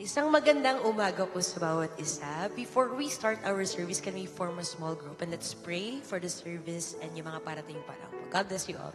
Isang magandang umaga po sa bawat isa. Before we start our service, can we form a small group and let's pray for the service and yung mga parating pa lang. God bless you all.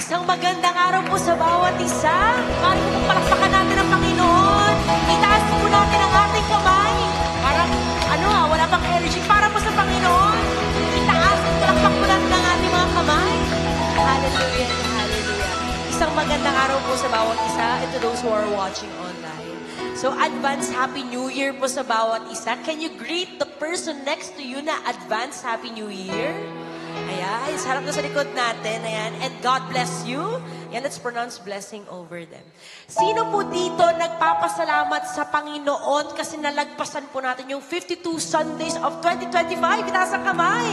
Isang magandang araw po sa bawat isa. Mari po palakpakan natin ang Panginoon. Itaas po natin ang ating kamay. Parang, wala pang energy. Para po sa Panginoon. Itaas, palakpak po natin ang ating mga kamay. Hallelujah, hallelujah. Isang magandang araw po sa bawat isa and to those who are watching online. So, advance Happy New Year po sa bawat isa. Can you greet the person next to you na advance Happy New Year? Ayan, sarap na sa likod natin. Ayan, and God bless you. Ayan, let's pronounce blessing over them. Sino po dito nagpapasalamat sa Panginoon kasi nalagpasan po natin yung 52 Sundays of 2025? Itaas ang kamay.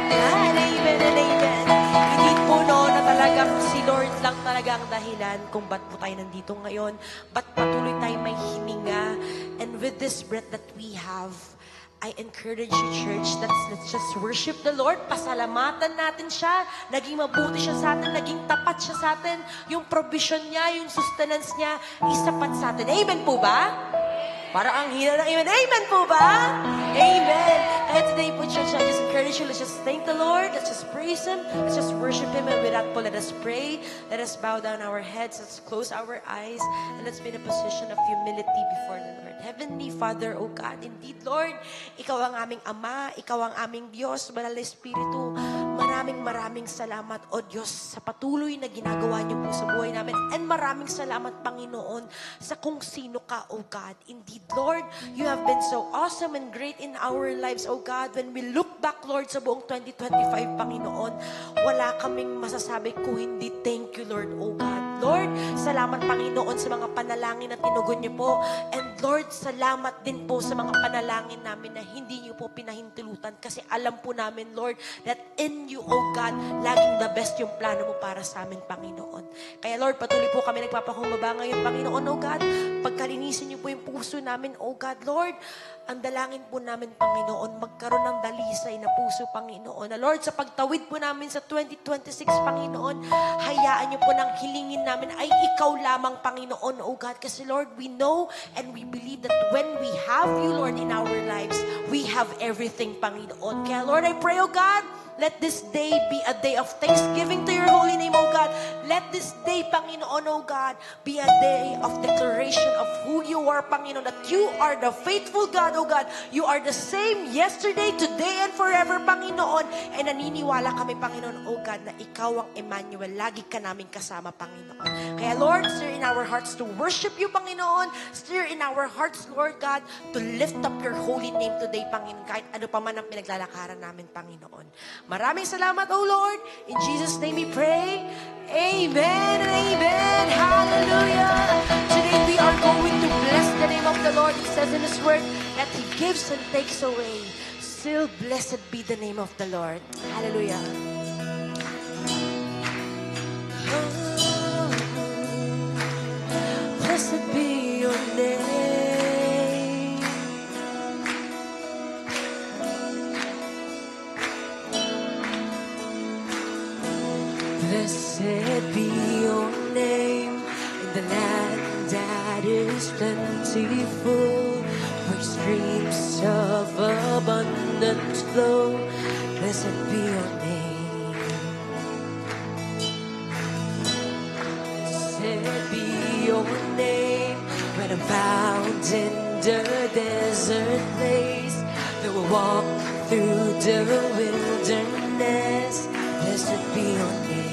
Ayan, amen and amen. Hindi po na talagang si Lord lang talaga ang dahilan kung ba't po tayo nandito ngayon. Ba't patuloy tayo may hininga. And with this breath that we have, I encourage you, church, let's just worship the Lord. Pasalamatan natin siya. Naging mabuti siya sa atin. Naging tapat siya sa atin. Yung provision niya, yung sustenance niya, isapat sa atin. Amen po ba? Para ang hina ng amen. Amen po ba? Amen. Kaya today po, church, I just encourage you, let's just thank the Lord. Let's just praise Him. Let's just worship Him. And with that po, let us pray. Let us bow down our heads. Let's close our eyes. And let's be in a position of humility before the Lord. Heavenly Father, O God, indeed, Lord, Ikaw ang aming Ama, Ikaw ang aming Diyos, Banal na Espiritu, maraming salamat, O Diyos, sa patuloy na ginagawa niyo po sa buhay namin. And maraming salamat, Panginoon, sa kung sino ka, O God. Indeed, Lord, you have been so awesome and great in our lives, O God. When we look back, Lord, sa buong 2025, Panginoon, wala kaming masasabi kung hindi thank you, Lord, O God. Lord, salamat, Panginoon, sa mga panalangin na tinugon niyo po. And Lord, salamat din po sa mga panalangin namin na hindi niyo po pinahintulutan kasi alam po namin, Lord, that in you, O God, laging the best yung plano mo para sa amin, Panginoon. Kaya Lord, patuloy po kami nagpapakumbaba ngayon, Panginoon, O God. Pagkalinisin niyo po yung puso namin, O God, Lord, ang dalangin po namin, Panginoon, magkaroon ng dalisay na puso, Panginoon. Na Lord, sa pagtawid po namin sa 2026, Panginoon, hayaan niyo po ng hilingin namin ay ikaw lamang, Panginoon, O God. Kasi Lord, we know and we believe that when we have you, Lord, in our lives, we have everything, Panginoon. Kaya Lord, I pray, O God, let this day be a day of thanksgiving to your holy name, O God. Let this day, Panginoon, O God, be a day of declaration of who you are, Panginoon, that you are the faithful God, O God. You are the same yesterday, today, and forever, Panginoon. And naniniwala kami, Panginoon, O God, na ikaw ang Emmanuel. Lagi ka namin kasama, Panginoon. Kaya, Lord, stir in our hearts to worship you, Panginoon. Stir in our hearts, Lord God, to lift up your holy name today, Panginoon. Kahit ano pa man ang pinaglalakaran namin, Panginoon. Maraming salamat, O Lord. In Jesus' name we pray. Amen and amen. Hallelujah. Today we are going to bless the name of the Lord. It says in His word that He gives and takes away. Still blessed be the name of the Lord. Hallelujah. Blessed be your name. Blessed be your name in the land that is plentiful, where streams of abundance flow. Blessed be your name. Blessed be your name when I'm found in the desert place. Though I walk through the wilderness, blessed be your name.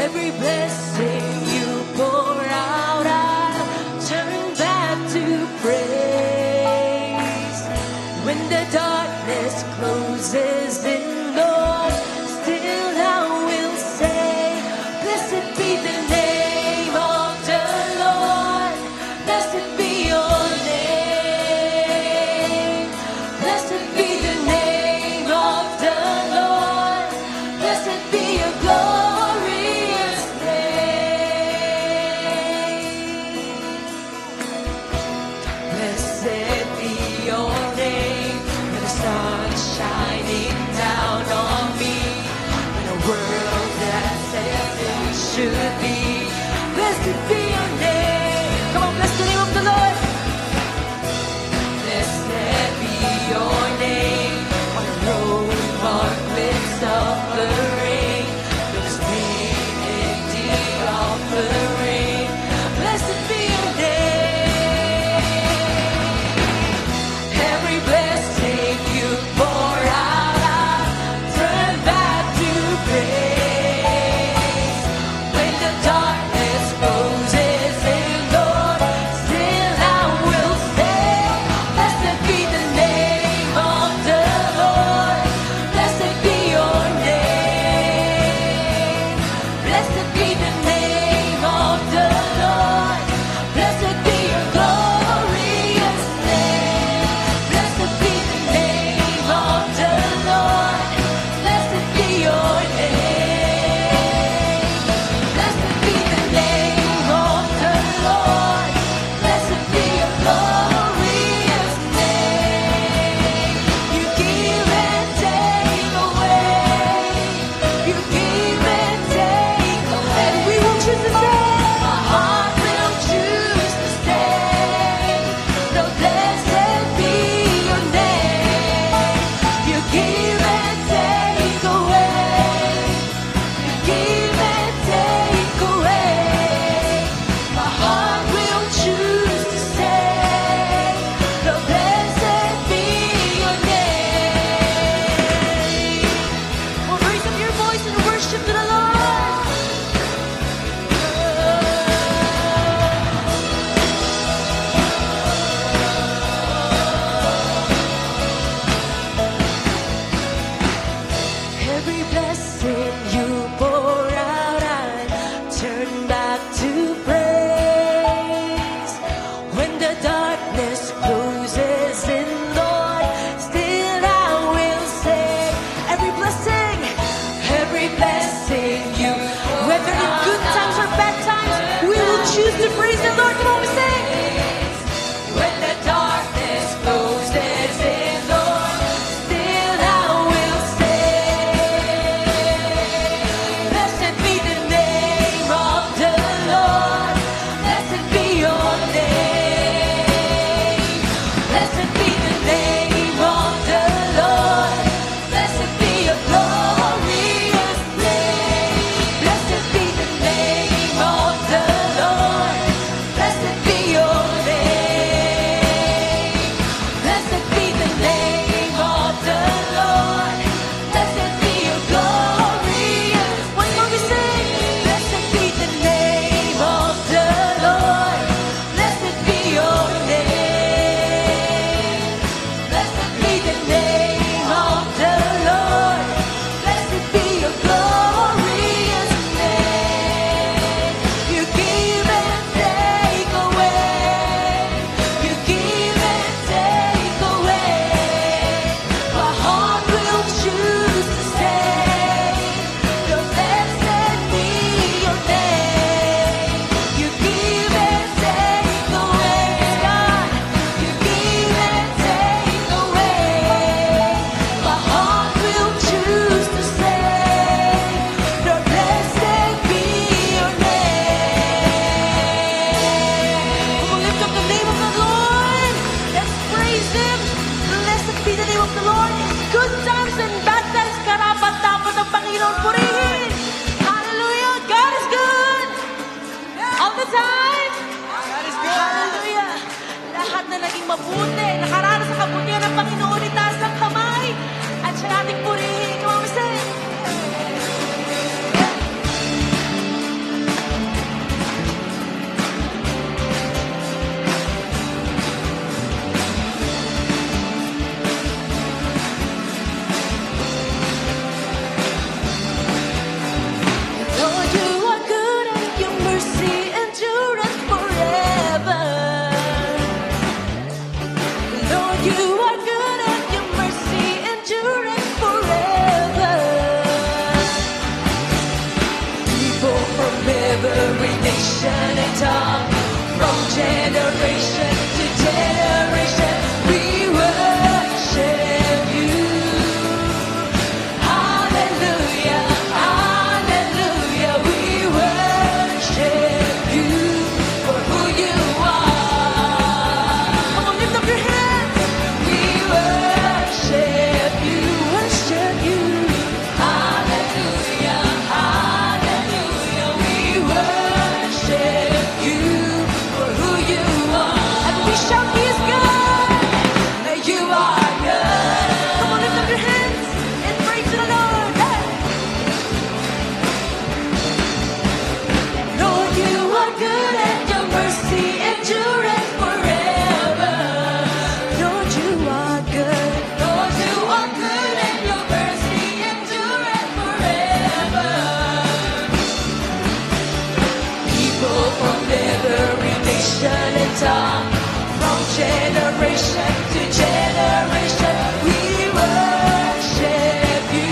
Every blessing you pour out, I'll turn back to praise. When the darkness closes in, Lord, still I will say, blessed be the name of the Lord. Blessed be your name. Blessed be the name of the Lord. Blessed be your glorious name. Blessed be your name. When the sun's shining down on me, in a world that says it should be. Blessed be your name. Come on, bless the name of the Lord. Blessed be your name. On a road marked with suffering, there's pain in the offering. Blessed be your name. Every blessing you pour out, I'll turn back to praise. When the darkness closes na naging mabuti. Nakaranas sa kabutihan ng Panginoon, itaas ng kamay. At siya nating purihin. Come on, say. Lord, you are good and your mercy endureth forever. Lord, you are good and your mercy endureth forever. People from every nation and tongue, from generation to generation, we worship you. Hallelujah, hallelujah, we worship you for who you are. Come on, lift up your hands. We worship you, worship you. Hallelujah, hallelujah, we worship you for who you are. And we shout, He is good. You are good. Come on, lift up your hands and praise the Lord. Hey. Lord, you are good and your mercy endureth forever. Lord, you are good. Lord, you are good and your mercy endureth forever. People from every nation and tongue, from generation to generation, we worship you.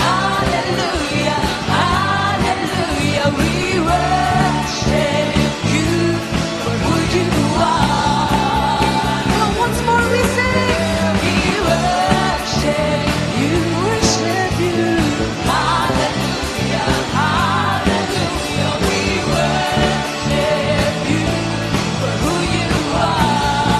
Hallelujah, hallelujah, we worship you for who you are. Come on, once more we sing. We worship you, worship you. Hallelujah, hallelujah, we worship you for who you are.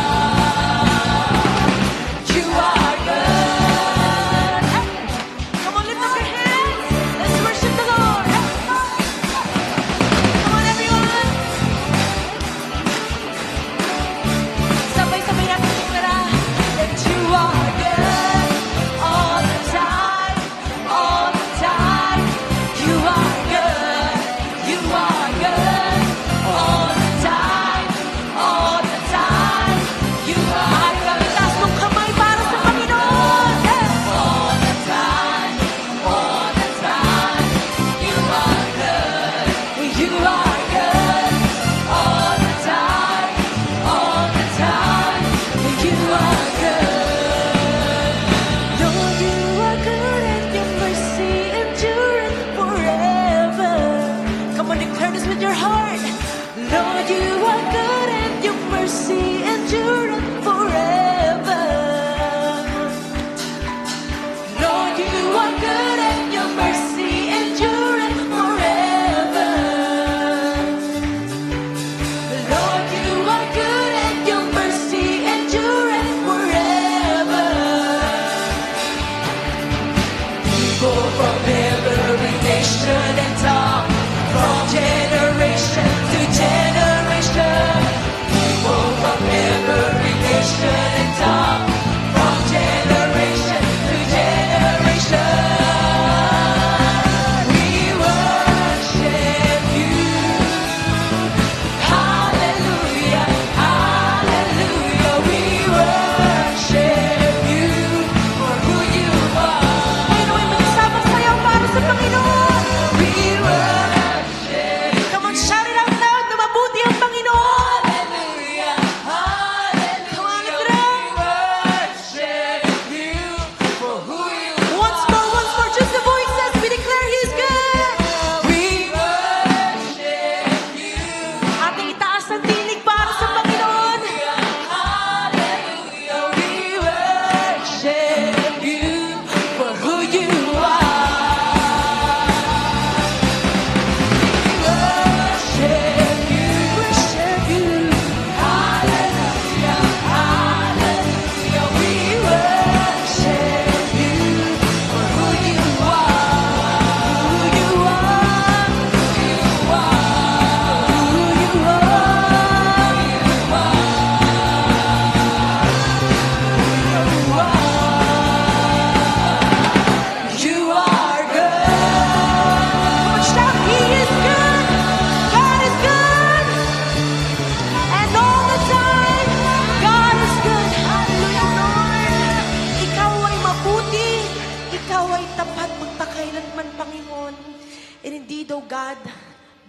God,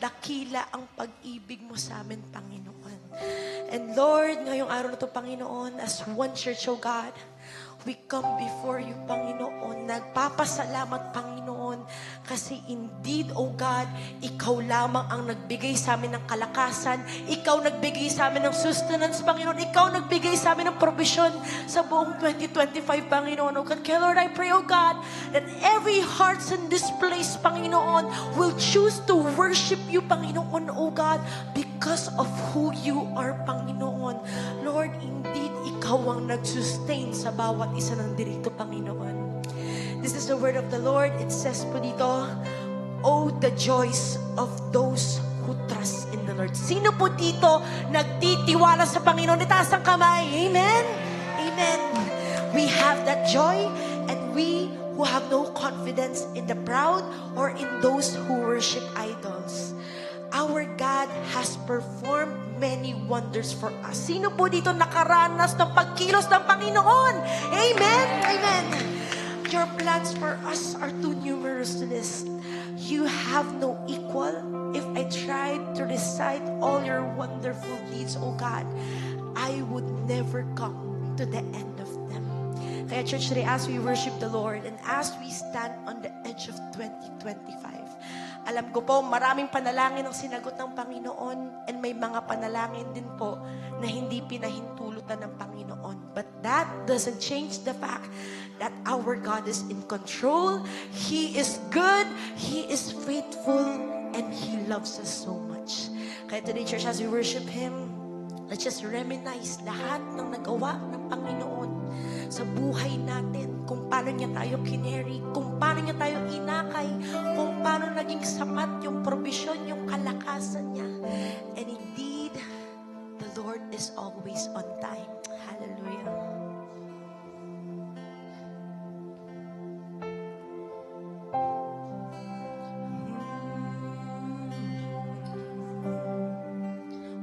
dakila ang pag-ibig mo sa amin, Panginoon. And Lord, ngayong araw na ito, Panginoon, as one church, oh God, we come before you, Panginoon. Nagpapasalamat, Panginoon, kasi indeed, oh God, Ikaw lamang ang nagbigay sa amin ng kalakasan. Ikaw nagbigay sa amin ng sustenance, Panginoon. Ikaw nagbigay sa amin ng provision sa buong 2025, Panginoon. Oh God, kaya Lord, I pray, oh God, that every hearts in this place, Panginoon, will choose to worship you, Panginoon, oh God, because of who you are, Panginoon. Lord, indeed, Ikaw ang nag-sustain sa bawat isa ng dirito, Panginoon. This is the word of the Lord. It says po dito, oh, the joys of those who trust in the Lord. Sino po dito nagtitiwala sa Panginoon? Itaas ang kamay. Amen? Amen. We have that joy, and we who have no confidence in the proud or in those who worship idols. Our God has performed many wonders for us. Sino po dito nakaranas ng pagkilos ng Panginoon? Amen? Amen. Your plans for us are too numerous to list. You have no equal. If I tried to recite all your wonderful deeds, oh God, I would never come to the end of them. Kaya church, today as we worship the Lord and as we stand on the edge of 2025, alam ko po, maraming panalangin ang sinagot ng Panginoon, and may mga panalangin din po na hindi pinahintulutan ng Panginoon. But that doesn't change the fact that our God is in control. He is good, He is faithful, and He loves us so much. Kaya today, church, as we worship Him, let's just reminisce lahat ng nagawa ng Panginoon sa buhay natin, kung paano niya tayo kineri, kung paano niya tayo inakay, kung paano naging sapat yung provision, yung kalakasan niya. And indeed, the Lord is always on time. Hallelujah.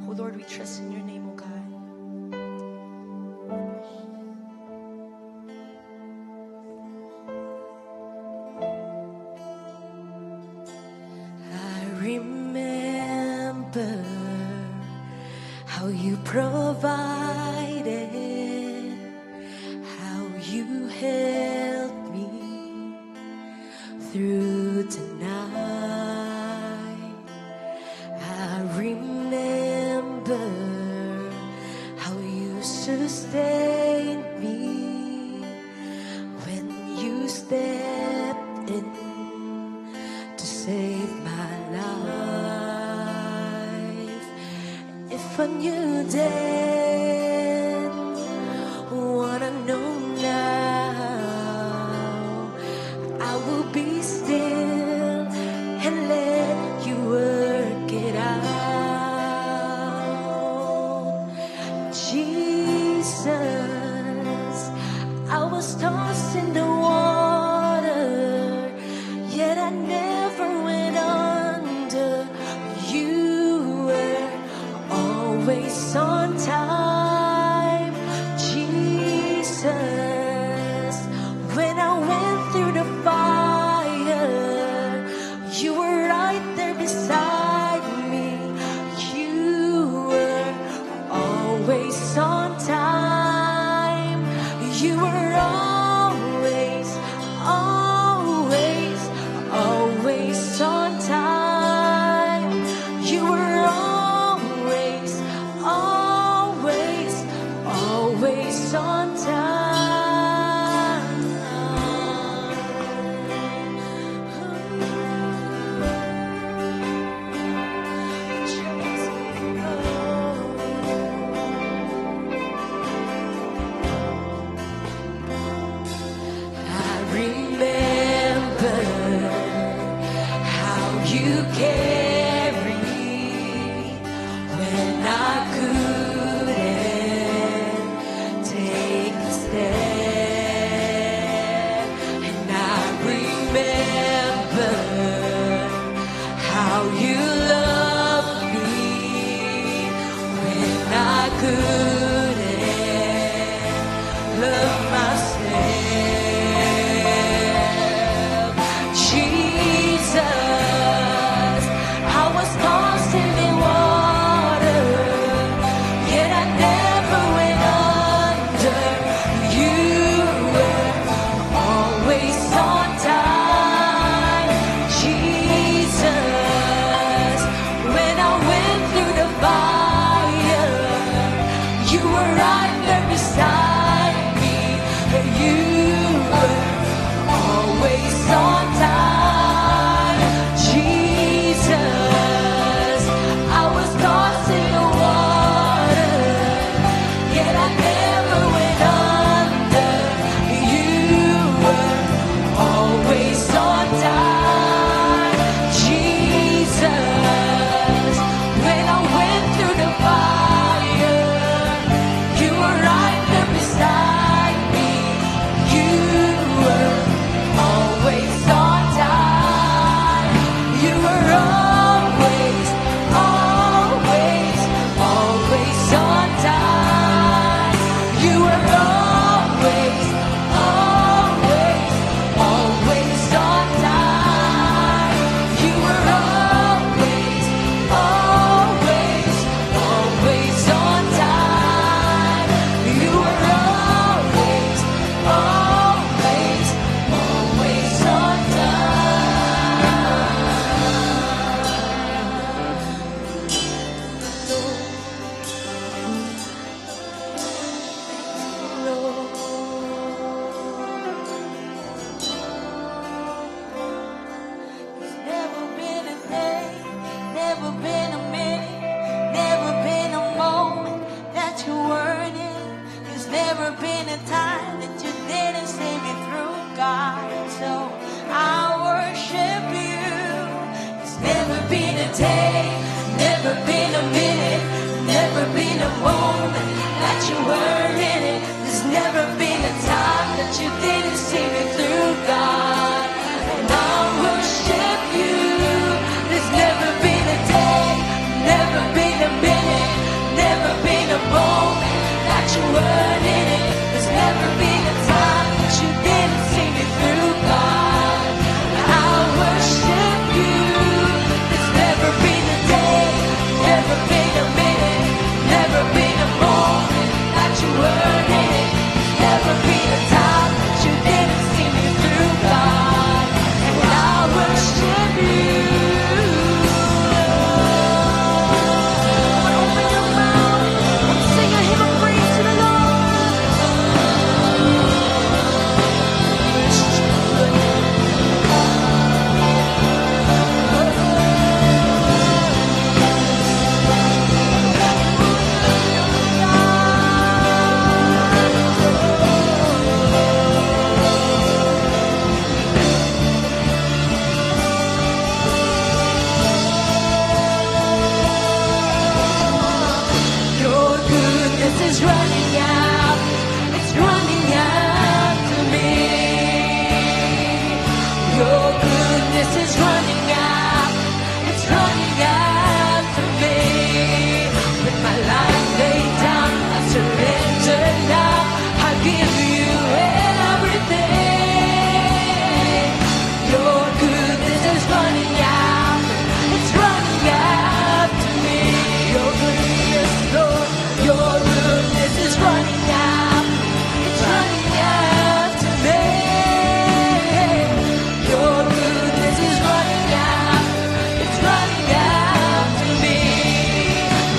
Oh Lord, we trust in your name, oh God. Remember how you provided, how you helped me through tonight. I remember how you sustained me when you stepped in to save my life. If I knew then what I know now, I will be still and let you work it out. Jesus, I was tossed in the water, yet I never went under. You were always on time, Jesus. When I went through the fire, you were right there beside me. You were always on time. You were always, always, always on time. You were always, always, always on time. I remember how you carried me when I couldn't take a step. And I remember how you loved me when I couldn't love myself. Jesus, day, never been a minute, never been a moment that you weren't in it. There's never been a time that you didn't see me through, God. And I worship you. There's never been a day, never been a minute, never been a moment that you weren't in it. There's never been a time that you didn't see me through, God. I worship you. There's never been a day, never been a minute, never been a moment that you weren't in it. There's never been a time that you didn't see me through, God. And I worship you. Open your mouth and sing a hymn of praise to the Lord. Your goodness is running out, it's running out to me. Your goodness is running out, it's running out to me. With my life laid down, I surrender now. I give you everything. Your goodness is running out, it's running out to me. Your goodness, Lord, your goodness is running out, it's running out to me. Your goodness is running out, it's running out to me.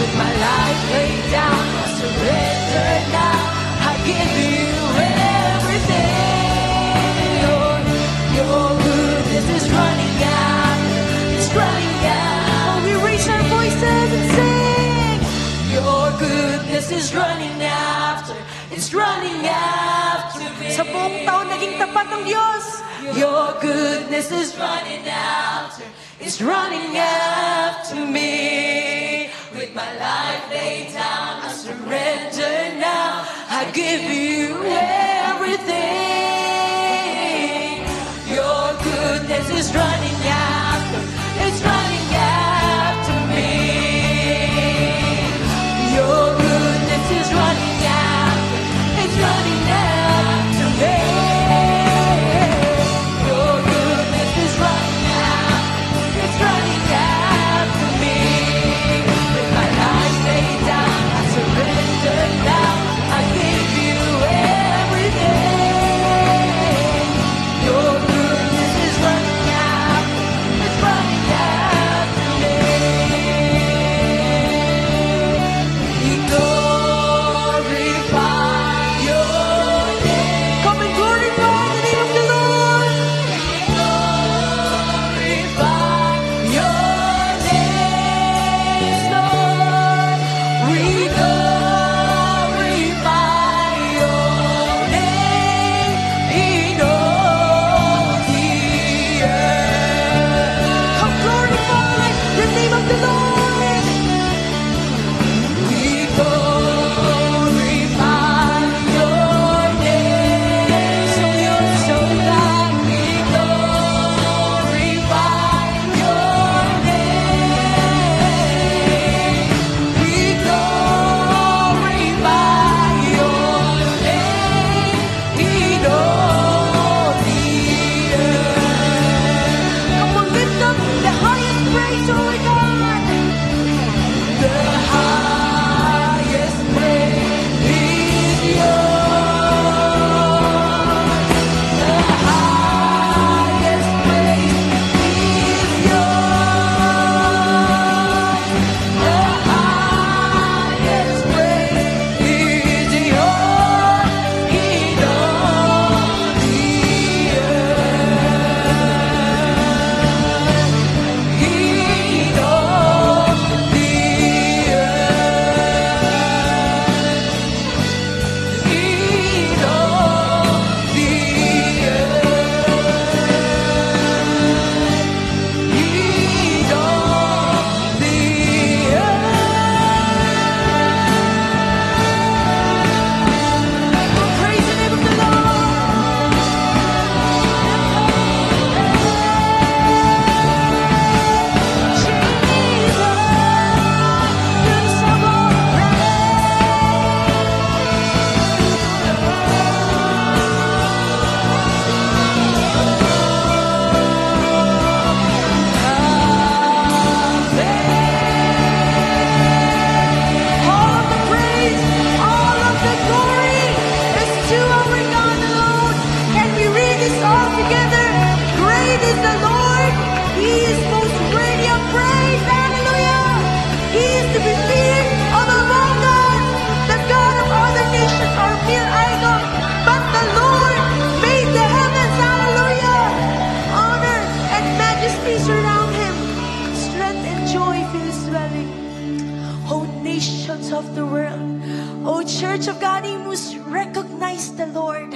With my life laid down, I surrender now. I give you everything. Lord, your goodness is running out, it's running out. Oh, we raise our voices and sing. Your goodness is running after, it's running after me. Sa buong taon naging tapat ng Diyos. Your goodness is running after, it's running after me. With my life laid down, I surrender now. I give you everything. Your goodness is running after, it's running after me. Your goodness is running after, it's running after me. Your goodness is running after, it's running after me. With my life laid down, I surrender now. I give you everything. Your goodness is running out. joy fills dwelling. O nations of the world, O Church of God, you must recognize the Lord.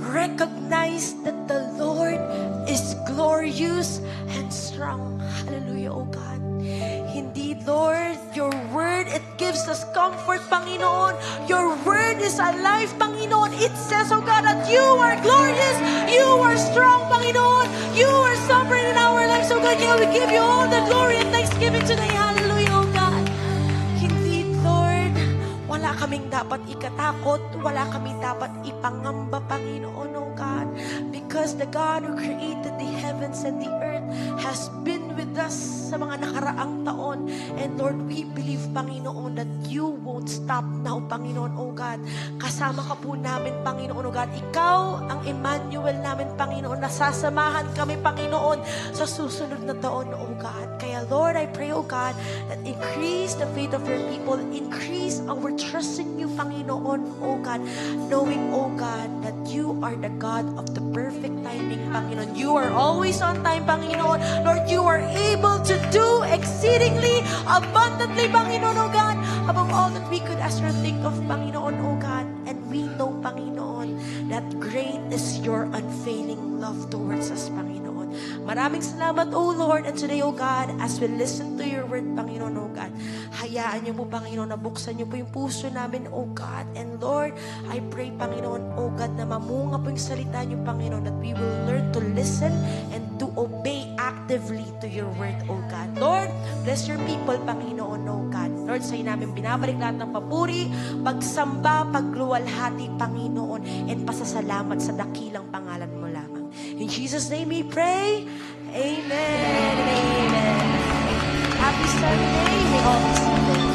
Recognize that the Lord is glorious and strong. Hallelujah, O God. Indeed, Lord, your word, it gives us comfort, Panginoon. Your word is alive, Panginoon. It says, oh God, that you are glorious, you are strong, Panginoon. You are sovereign in our lives, oh God. Yeah, we give you all the glory and thanksgiving today. Hallelujah, oh God. Indeed, Lord, wala kaming dapat ikatakot, wala kaming dapat ipangamba, Panginoon, oh God. Because the God who created the heavens and the earth has been with us sa mga nakaraang taon. And Lord, we believe, Panginoon, that you won't stop now, Panginoon, oh God. Kasama ka po namin, Panginoon, oh God. Ikaw ang Emmanuel namin, Panginoon. Nasasamahan kami, Panginoon, sa susunod na taon, oh God. Kaya Lord, I pray, oh God, that increase the faith of your people, increase our trust in you, Panginoon, oh God, knowing, oh God, that you are the God of the perfect timing, Panginoon. You are always on time, Panginoon. Lord, you are able to do exceedingly abundantly, Panginoon, oh God, above all that we could ask or think of, Panginoon, oh God. And we know, Panginoon, that great is your unfailing love towards us, Panginoon. Maraming salamat, oh Lord. And today, oh God, as we listen to your word, Panginoon, oh God, hayaan niyo po, Panginoon, na buksan niyo po yung puso namin, oh God. And Lord, I pray, Panginoon, oh God, na mamunga po yung salita niyo, Panginoon, that we will learn to listen and to obey actively to your word, oh God. Lord, bless your people, Panginoon, oh God. Lord, sa'yo namin binabalik lahat ng papuri, pagsamba, pagluwalhati, Panginoon, and pasasalamat sa dakilang pangalan mo lamang. In Jesus' name we pray. Amen and amen. Happy Sunday. May all be seated.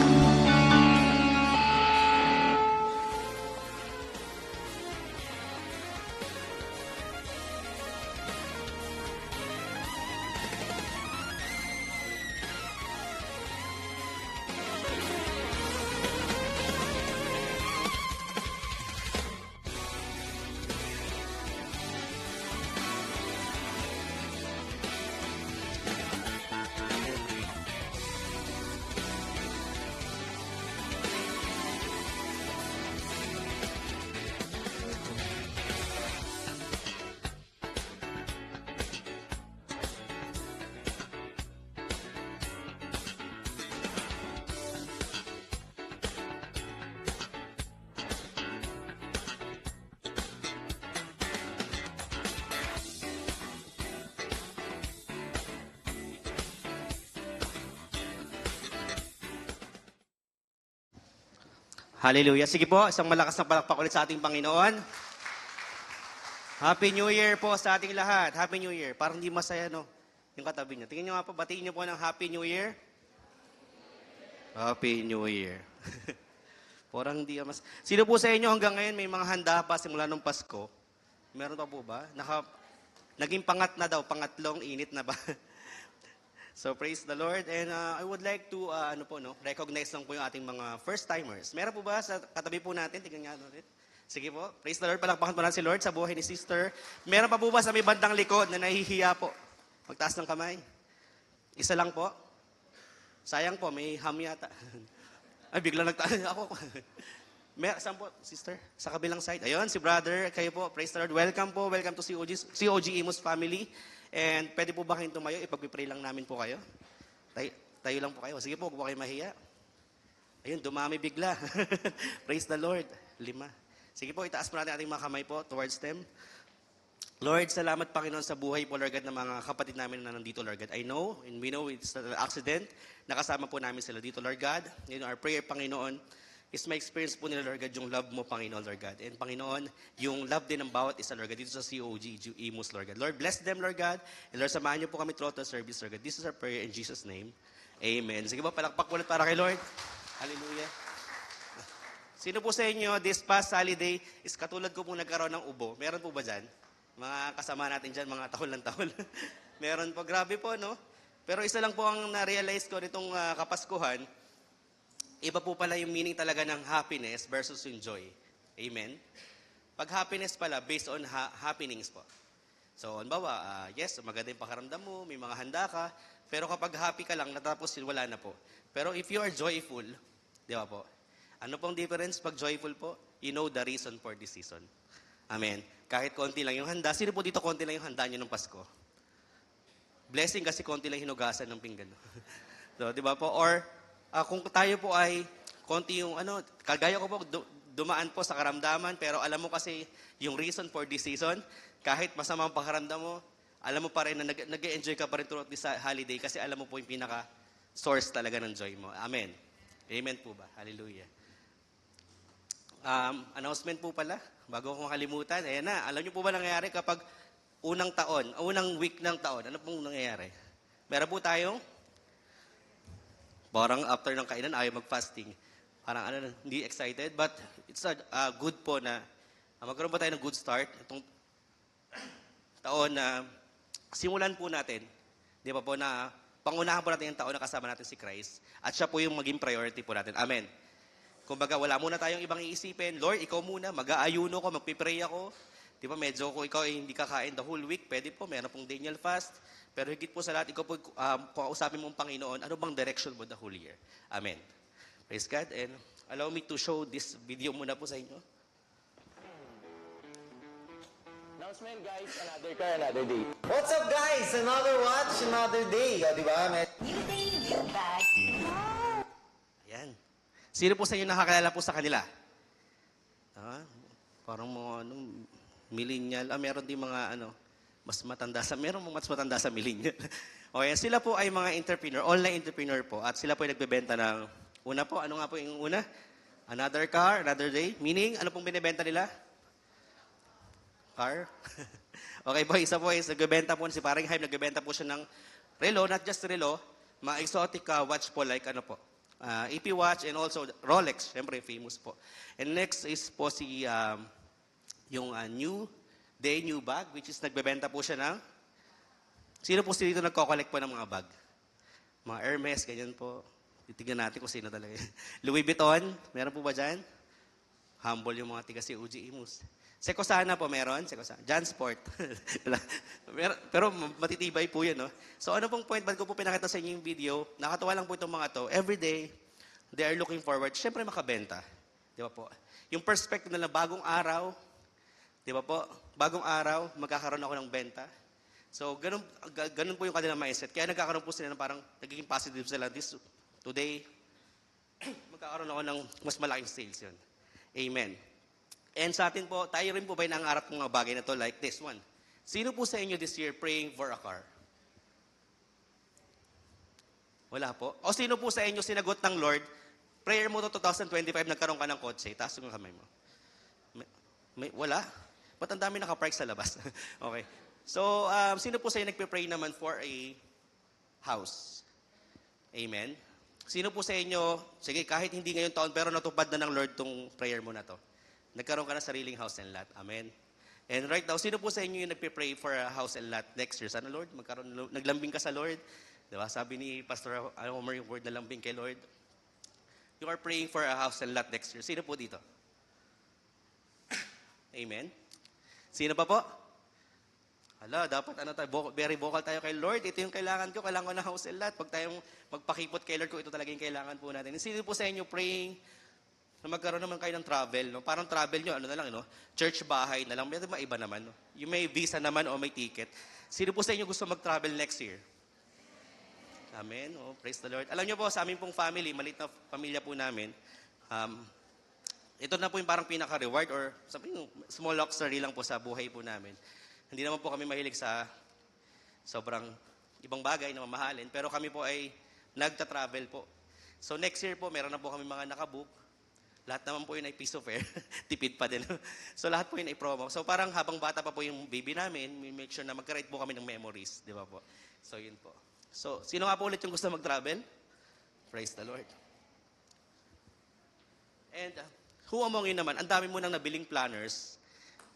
Hallelujah. Sige po, isang malakas na palakpak ulit sa ating Panginoon. Happy New Year po sa ating lahat. Happy New Year. Parang hindi masaya, no? Yung katabi niyo. Tingnan niyo nga po, batiin niyo po ng Happy New Year. Happy New Year. Parang hindi mas... Sino po sa inyo hanggang ngayon may mga handa pa simula nung Pasko? Meron pa po ba? Naging pangat na daw, pangatlong init na ba? So praise the Lord, and I would like to recognize lang po yung ating mga first-timers. Meron po ba sa katabi po natin? Tingnan nga natin. Sige po, praise the Lord, palakpakan po natin si Lord sa buhay ni Sister. Meron pa po ba sa may bandang likod na nahihiya po? Magtaas ng kamay. Isa lang po. Sayang po, may ham yata. Ay, biglang nagtaas ako. Saan po, Sister? Sa kabilang side. Ayun, si Brother, kayo po, praise the Lord. Welcome po, welcome to COG Imus family. And pwede po ba kayong tumayo? Ipag-pray lang namin po kayo. Tayo lang po kayo. Sige po, huwag po kayo mahiya. Ayun, dumami bigla. Praise the Lord. 5. Sige po, itaas po natin ating mga kamay po towards them. Lord, salamat Panginoon sa buhay po, Lord God, ng mga kapatid namin na nandito, Lord God. I know, and we know it's an accident. Nakasama po namin sila dito, Lord God. You know, our prayer, Panginoon, is may experience po nila, Lord God, yung love mo, Panginoon, Lord God. And Panginoon, yung love din ng bawat isa, Lord God, dito sa COG, Imus, Lord God. Lord, bless them, Lord God. And Lord, samahan niyo po kami throughout the service, Lord God. This is our prayer in Jesus' name. Amen. Sige po, palakpak ulit para kay Lord. Hallelujah. Sino po sa inyo, this past holiday, is katulad ko po nagkaroon ng ubo. Meron po ba dyan? Mga kasama natin dyan, mga tahol ng tahol. Meron po, grabe po, no? Pero isa lang po ang na-realize ko nitong Kapaskuhan, iba po pala yung meaning talaga ng happiness versus yung joy. Amen? Pag happiness pala, based on happenings po. So, halimbawa, yes, maganda yung pakaramdam mo, may mga handa ka, pero kapag happy ka lang, natapos yun, wala na po. Pero if you are joyful, di ba po? Ano pong difference pag joyful po? You know the reason for this season. Amen. Kahit konti lang yung handa. Sino po dito konti lang yung handa nyo ng Pasko? Blessing kasi konti lang hinugasan ng pinggan. So, di ba po? Or kung tayo po ay konti yung kagaya ko po, dumaan po sa karamdaman, pero alam mo kasi yung reason for this season, kahit masama ang pakaramdam mo, alam mo pa rin na nag-enjoy ka pa rin throughout this holiday kasi alam mo po yung pinaka-source talaga ng joy mo. Amen. Amen po ba? Hallelujah. Announcement po pala, bago ko makalimutan, ayan na, alam niyo po ba nangyayari kapag unang week ng taon, ano pong nangyayari? Meron po tayong, parang after ng kainan, ayaw mag-fasting. Parang hindi excited, but it's good po na magkaroon po tayo ng good start. Itong taon na simulan po natin, di ba po na pangunahan po natin yung taon na kasama natin si Christ at siya po yung maging priority po natin. Amen. Kumbaga, wala muna tayong ibang iisipin. Lord, ikaw muna, mag-aayuno ko, magpipray ako. Di ba, medyo kung ikaw ay hindi kakain the whole week, pwede po, meron pong Daniel fast. Pero higit po sa lahat, ikaw po, kausapin mong Panginoon, ano bang direction mo the whole year? Amen. Praise God. And allow me to show this video muna po sa inyo. Announcement guys, another car, another day. What's up guys? Another watch, another day. O, di ba? New day, new bag. Ayan. Sino po sa inyo nakakilala po sa kanila? Parang mga millennial. Meron din mga meron mga mas matanda sa millennial. Okay, sila po ay mga entrepreneur, online entrepreneur po. At sila po ay nagbebenta ng, una po, ano nga po yung una? Another car, another day. Meaning, ano pong binibenta nila? Car? Okay po, isa po is nagbebenta po, si Paring Hype, nagbebenta po siya ng relo, not just relo, mga exotic watch po like AP Watch and also Rolex, syempre famous po. And next is po yung new day, new bag, which is nagbebenta po siya ng, sino po dito nagko-collect po ng mga bag? Mga Hermes, ganyan po. Titignan natin kung sino talaga. Louis Vuitton, meron po ba dyan? Humble yung mga tiga si Uji Imus. Sekosana po meron, Jansport. Pero matitibay po yun, no? So ano pong point, ba't ko po pinakita sa inyo yung video? Nakatawa lang po itong mga to. Every day, they are looking forward, syempre makabenta. Di ba po? Yung perspective nila, bagong araw, di ba po? Bagong araw, magkakaroon ako ng benta. So, ganun po yung kanilang mindset. Kaya nagkakaroon po sila ng parang, nagiging positive sila. Today, magkakaroon ako ng mas malaking sales yun. Amen. And sa atin po, tayo rin po ba nangarap ng mga bagay na to like this one? Sino po sa inyo this year praying for a car? Wala po. O sino po sa inyo sinagot ng Lord, prayer mo to 2025, nagkaroon ka ng kotse, taas yung kamay mo. Wala? Ba't ang dami nakapark sa labas? Okay. So, sino po sa inyo nagpe-pray naman for a house? Amen. Sino po sa inyo, sige, kahit hindi ngayon taon, pero natupad na ng Lord tong prayer mo na to. Nagkaroon ka ng sariling house and lot. Amen. And right now, sino po sa inyo yung nagpe-pray for a house and lot next year? Sana, Lord, naglambing ka sa Lord. Diba? Sabi ni Pastor Homer yung word na lambing kay Lord. You are praying for a house and lot next year. Sino po dito? Amen. Sino pa po? Hala, dapat very vocal tayo kay Lord. Ito yung kailangan ko ng house and lot. Pag tayong magpakipot kay Lord ko, ito talaga yung kailangan po natin. Sino po sa inyo praying na magkaroon naman kayo ng travel, no? Parang travel nyo, ano na lang, no? Church bahay na lang, may iba naman, no? Yung may visa naman o may ticket. Sino po sa inyo gusto mag-travel next year? Amen. Oh, praise the Lord. Alam nyo po, sa aming pong family, maliit na pamilya po namin, ito na po yung parang pinaka-reward or sabi nyo, small luxury lang po sa buhay po namin. Hindi naman po kami mahilig sa sobrang ibang bagay na mamahalin, pero kami po ay nagta-travel po. So next year po, meron na po kami mga nakabook. Lahat naman po yun ay piece of air. Tipid pa din. So lahat po yun ay promo. So parang habang bata pa po yung baby namin, we make sure na mag-create po kami ng memories. Di ba po? So yun po. So sino nga po ulit yung gusto mag-travel? Praise the Lord. And who among you naman, ang dami mo nang nabiling planners,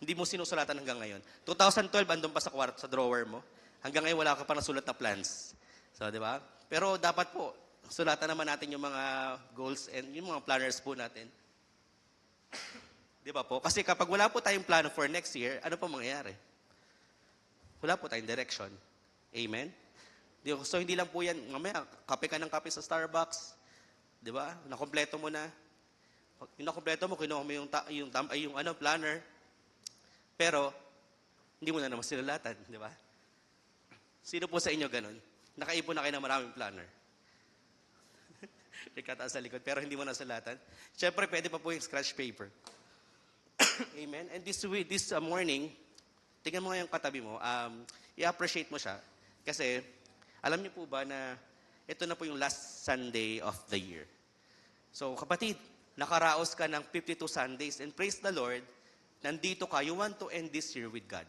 hindi mo sinusulatan hanggang ngayon. 2012, andun pa sa kwarto, sa drawer mo. Hanggang ngayon, wala ka pa nasulat na plans. So, di ba? Pero dapat po, sulatan naman natin yung mga goals and yung mga planners po natin. Di ba po? Kasi kapag wala po tayong plano for next year, ano po mangyayari? wala po tayong direction. Amen? So, hindi lang po yan, mamaya, kape ka ng kape sa Starbucks, di ba? Nakompleto mo na. Yung nakompleto mo, kinuha mo yung planner, pero, hindi mo na naman sinulatan, di ba? Sino po sa inyo ganun? Nakaipon na kayo ng maraming planner. Ikataas sa likod, pero hindi mo nasulatan. Siyempre, pwede pa po yung scratch paper. Amen? And this morning, tingnan mo nga yung katabi mo, i-appreciate mo siya. Kasi, alam niyo po ba na ito na po yung last Sunday of the year. So, kapatid, nakaraos ka ng 52 Sundays and praise the Lord, nandito ka, you want to end this year with God.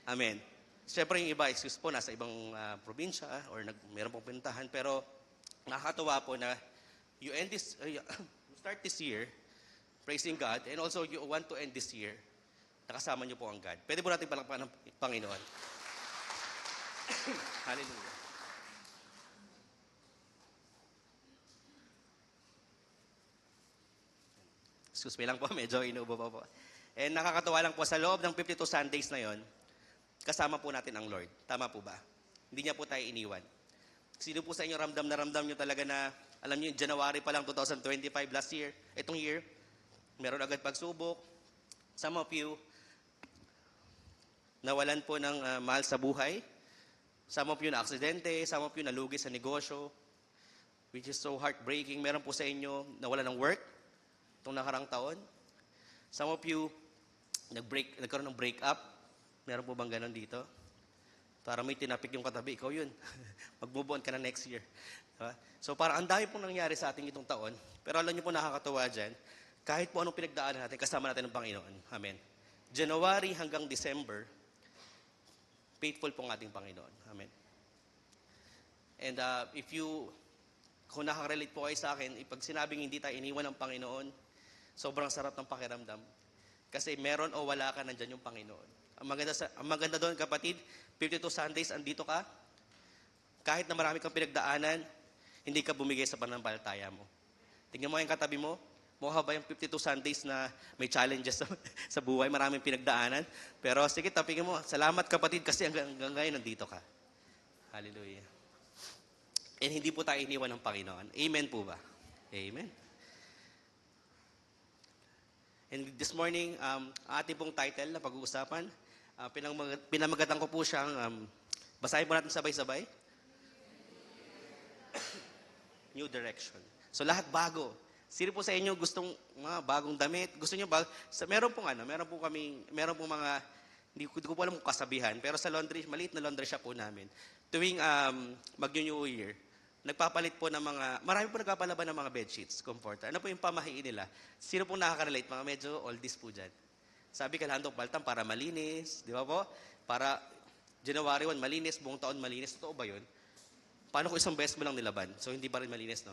Amen. Siyempre, yung iba, excuse po, nasa ibang probinsya or meron pong pinuntahan, pero nakakatuwa po na you start this year praising God and also you want to end this year, nakasama niyo po ang God. Pwede po natin palakpakan ng Panginoon. Hallelujah. Excuse me lang po, medyo inuubo pa po. And nakakatawa lang po, sa loob ng 52 Sundays na yon, kasama po natin ang Lord. Tama po ba? Hindi niya po tayo iniwan. Sino po sa inyo ramdam nyo talaga na, alam niyo, January pa lang 2025 last year, itong year, meron agad pagsubok. Some of you, nawalan po ng mahal sa buhay. Some of you na aksidente, some of you nalugi sa negosyo, which is so heartbreaking. Meron po sa inyo nawalan ng work itong nakarang taon. Some of you, nagkaroon ng breakup. Meron po bang ganon dito? Para may tinapik yung katabi, ikaw yun. Mag-move on ka na next year. Diba? So parang ang dami pong nangyari sa ating itong taon. Pero alam niyo po nakakatawa dyan, kahit po anong pinagdaanan natin, kasama natin ng Panginoon. Amen. January hanggang December, faithful po ang ating Panginoon. Amen. And kung nakaka-relate po kayo sa akin, pag sinabing hindi tayo iniwan ng Panginoon, sobrang sarap ng pakiramdam. Kasi meron o wala ka, nandyan yung Panginoon. Ang maganda doon, kapatid, 52 Sundays, andito ka. Kahit na marami kang pinagdaanan, hindi ka bumigay sa pananampalataya mo. Tingnan mo yung katabi mo, mukha ba yung 52 Sundays na may challenges sa buhay, maraming pinagdaanan. Pero sige, tapingin mo, salamat kapatid kasi hanggang ngayon nandito ka. Hallelujah. And hindi po tayo iniwan ng Panginoon. Amen po ba? Amen. And this morning, ating pong title na pag-uusapan, pinamagatan ko po siyang, basahin po natin sabay-sabay. New direction. So lahat bago. Sino po sa inyo gustong mga bagong damit? Gusto niyo meron pong mga, hindi ko po alam kung kasabihan, pero sa laundry, maliit na laundry shop po namin. Tuwing mag-New Year, nagpapalit po ng marami po nagpapalaban ng mga bedsheets, comforter. Ano po yung pamahiin nila? Sino pong nakaka-relate? Mga medyo oldies po dyan. Sabi, kailangan daw palitan para malinis. Di ba po? Para January 1, malinis. Buong taon malinis. Totoo ba yun? Paano kung isang beses mo lang nilaban? So, hindi pa rin malinis, no?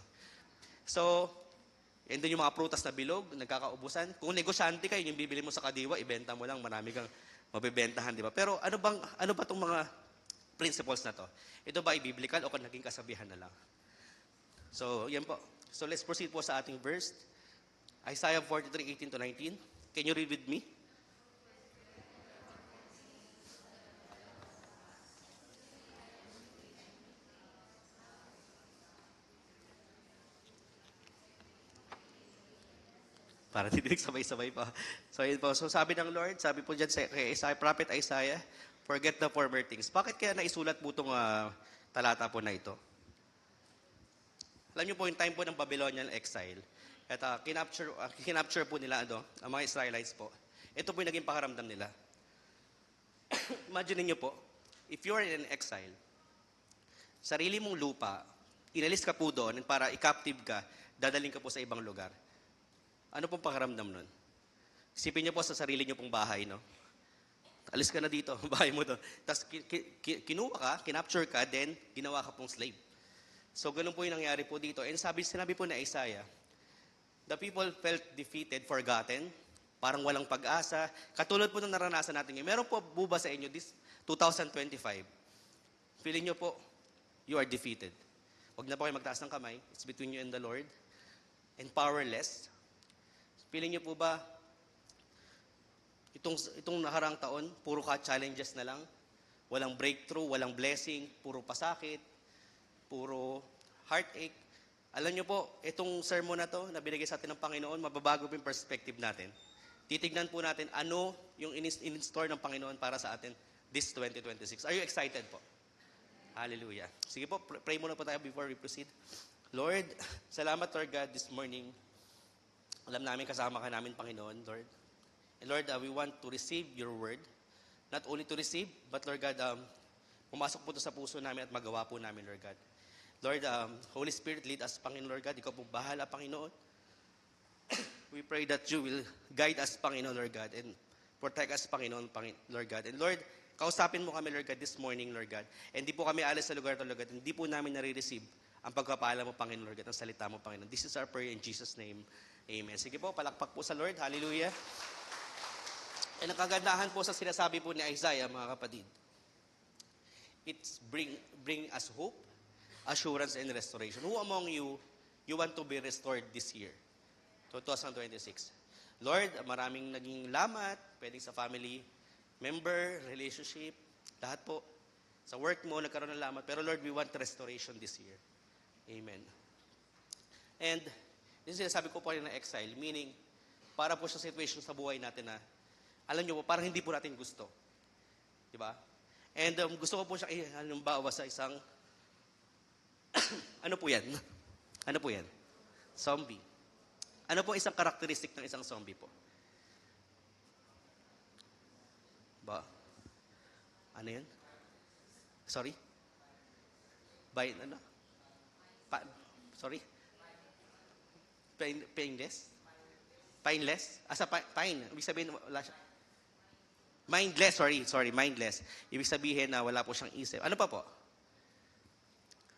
So, yan din yung mga prutas na bilog, nagkakaubusan. Kung negosyante ka, yung bibili mo sa Kadiwa, ibenta mo lang, marami kang mabibentahan, di ba? Pero ano ba itong mga principles na to? Ito ba ay biblical o naging kasabihan na lang? So, yan po. So, let's proceed po sa ating verse. Isaiah 43:18-19. Can you read with me? Para dinig sabay-sabay pa. So, yun po. So, sabi ng Lord, sabi po dyan kay Isaiah, Prophet Isaiah, forget the former things. Bakit kaya naisulat po itong talata po na ito? Alam niyo po yung time po ng Babylonian exile. At kinapture po nila ang mga Israelites po. Ito po yung naging pakaramdam nila. Imagine niyo po, if you are in exile, sarili mong lupa, inalis ka po doon para i-captive ka, dadaling ka po sa ibang lugar. Ano pong pakaramdam nun? Isipin niyo po sa sarili niyo pong bahay, no? Alis ka na dito, bahay mo doon. Tapos kinuha ka, kinapture ka, then ginawa ka pong slave. So ganun po yung nangyari po dito. And sinabi po na Isaiah, the people felt defeated, forgotten, parang walang pag-asa. Katulad po ng naranasan natin ngayon. Meron po buba sa inyo this 2025. Feeling nyo po, you are defeated. Huwag na po kayo magtaas ng kamay. It's between you and the Lord. And powerless. Feeling nyo po ba, itong nakarang taon, puro ka challenges na lang? walang breakthrough, walang blessing, puro pasakit, puro heartache. Alam niyo po, itong sermon na to na binigay sa atin ng Panginoon, mababago po yung perspective natin. Titignan po natin ano yung in-store ng Panginoon para sa atin this 2026. Are you excited po? Hallelujah. Sige po, pray muna po tayo before we proceed. Lord, salamat Lord God this morning. Alam namin kasama ka namin Panginoon, Lord. And Lord, we want to receive your word. Not only to receive, but Lord God, pumasok po ito sa puso namin at magawa po namin, Lord God. Lord, Holy Spirit, lead us, Panginoon, Lord God. Ikaw po bahala, Panginoon. We pray that you will guide us, Panginoon, Lord God, and protect us, Panginoon, Lord God. And Lord, kausapin mo kami, Lord God, this morning, Lord God. And di po kami alis sa lugar to, Lord God. Hindi po namin nare-receive ang pagkapala mo, Panginoon, Lord God, ang salita mo, Panginoon. This is our prayer in Jesus' name. Amen. Sige po, palakpak po sa Lord. Hallelujah. And ang kagandahan po sa sinasabi po ni Isaiah, mga kapatid, it's bring us hope, assurance, and restoration. Who among you want to be restored this year? 2026. Lord, maraming naging lamat, pwedeng sa family member, relationship, lahat po. Sa work mo, nagkaroon ng lamat. Pero Lord, we want restoration this year. Amen. And, this is sinasabi ko po rin na exile, meaning, para po sa situation sa buhay natin na, alam nyo po, parang hindi po natin gusto. Diba? And gusto ko po siya halimbawa sa isang, ano po yan? Ano po yan? Zombie. Ano po isang karakteristik ng isang zombie po? Ba? Ano yan? Sorry? Ano? Sorry? Painless? Painless? Asa pine? Ibig sabihin, wala siya. Mindless, mindless. Ibig sabihin na wala po siyang isip. Ano pa po?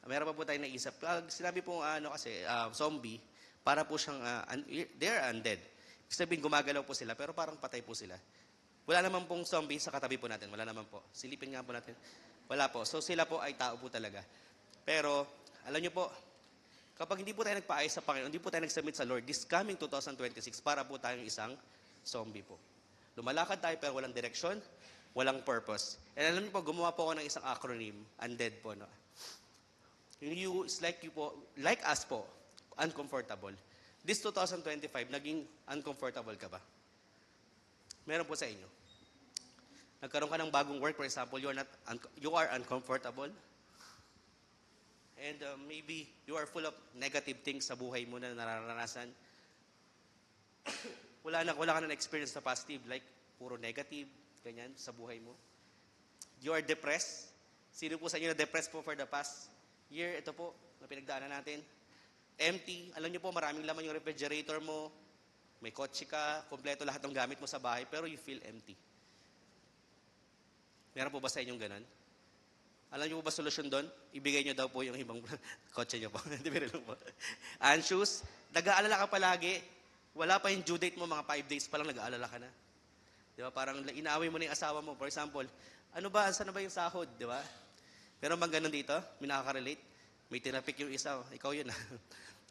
Meron pa po tayong naisip. Sinabi po kasi, zombie, para po siyang, they're undead. Ibig sabihin, gumagalaw po sila, pero parang patay po sila. Wala naman pong zombie sa katabi po natin. Wala naman po. Silipin nga po natin. Wala po. So sila po ay tao po talaga. Pero, alam niyo po, kapag hindi po tayo nagpaayos sa Panginoon, hindi po tayo nag-submit sa Lord, this coming 2026, para po tayong isang zombie po. Lumalakad tayo pero walang direksyon, walang purpose. And alam niyo po, gumawa po ako ng isang acronym, undead po. No? You, it's like you po, like us po, uncomfortable. This 2025, naging uncomfortable ka ba? Meron po sa inyo. Nagkaroon ka ng bagong work, for example, you are uncomfortable. And maybe you are full of negative things sa buhay mo na nararanasan. wala ka na experience na positive, like puro negative, ganyan, sa buhay mo. You are depressed. Sino po sa inyo na depressed po for the past year? Ito po, na pinagdaanan natin. Empty. Alam niyo po, maraming laman yung refrigerator mo. May kotse ka, kompleto lahat ng gamit mo sa bahay, pero you feel empty. Meron po ba sa inyong ganun? Alam niyo po ba solusyon doon? Ibigay niyo daw po yung ibang kotse niyo po. Hindi meron lang po. Anxious. Nag-aalala ka palagi. Wala pa yung due date mo, mga 5 days pa lang nag-aalala ka na. Di ba? Parang inaaway mo na yung asawa mo. For example, ano ba? Saan na ba yung sahod? Di ba? Meron bang ganun dito? May nakaka-relate? May tinapik yung isa. Ikaw yun.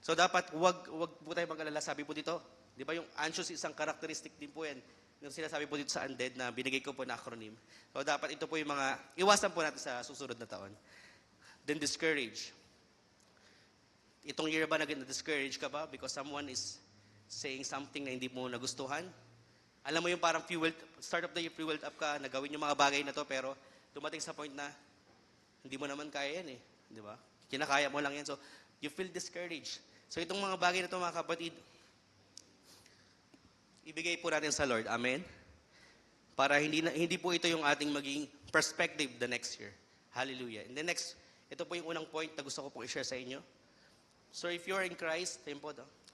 So dapat, wag po tayo mag-alala. Sabi po dito, di ba yung anxious isang characteristic din po yan. Yung sinasabi po dito sa undead na binigay ko po na acronym. So dapat ito po yung mga, iwasan po natin sa susunod na taon. Then discourage. Itong year ba nag-discourage ka ba? Because someone is saying something na hindi mo nagustuhan. Alam mo yung parang start of the year, fueled up ka, nagawin yung mga bagay na to, pero dumating sa point na hindi mo naman kaya yan eh. Di ba? Kinakaya mo lang yan. So, you feel discouraged. So, itong mga bagay na to, mga kapatid, ibigay po natin sa Lord. Amen? Para hindi po ito yung ating maging perspective the next year. Hallelujah. And the next, ito po yung unang point na gusto ko pong i-share sa inyo. So, if you're in Christ,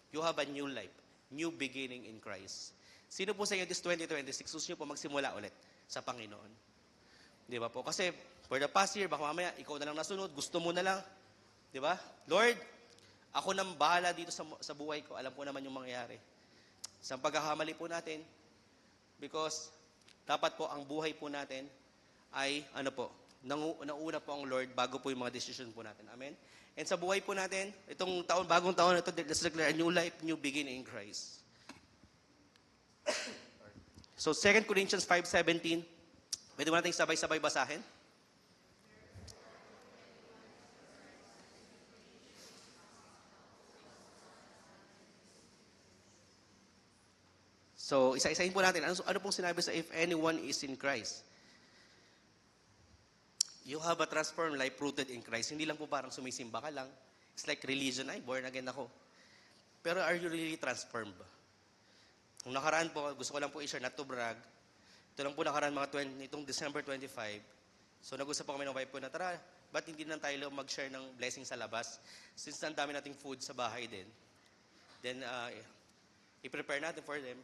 you have a new life. New beginning in Christ. Sino po sa inyo this 2026, gusto nyo po magsimula ulit sa Panginoon? Di ba po? Kasi for the past year, baka mamaya ikaw na lang nasunod, gusto mo na lang. Di ba? Lord, ako nang bahala dito sa buhay ko. Alam ko naman yung mangyayari. Sa pagkakamali po natin, because dapat po ang buhay po natin ay, nauna po ang Lord bago po yung mga decision po natin. Amen? And sa buhay po natin, itong bagong taon na ito, let's declare a new life, new beginning in Christ. So 2 Corinthians 5:17, pwede mo natin sabay-sabay basahin? So, isa-isahin po natin. Ano pong sinabi sa if anyone is in Christ? You have a transformed life rooted in Christ. Hindi lang po parang sumisimba ka lang. It's like religion. Ay, born again ako. Pero are you really transformed ba? Nung nakaraan po, gusto ko lang po i-share, not to brag. Ito lang po nakaraan itong December 25. So nag-usap po kami ng wife ko na, tara, ba't hindi na tayo mag-share ng blessing sa labas? Since ang dami nating food sa bahay din. Then, i-prepare natin for them.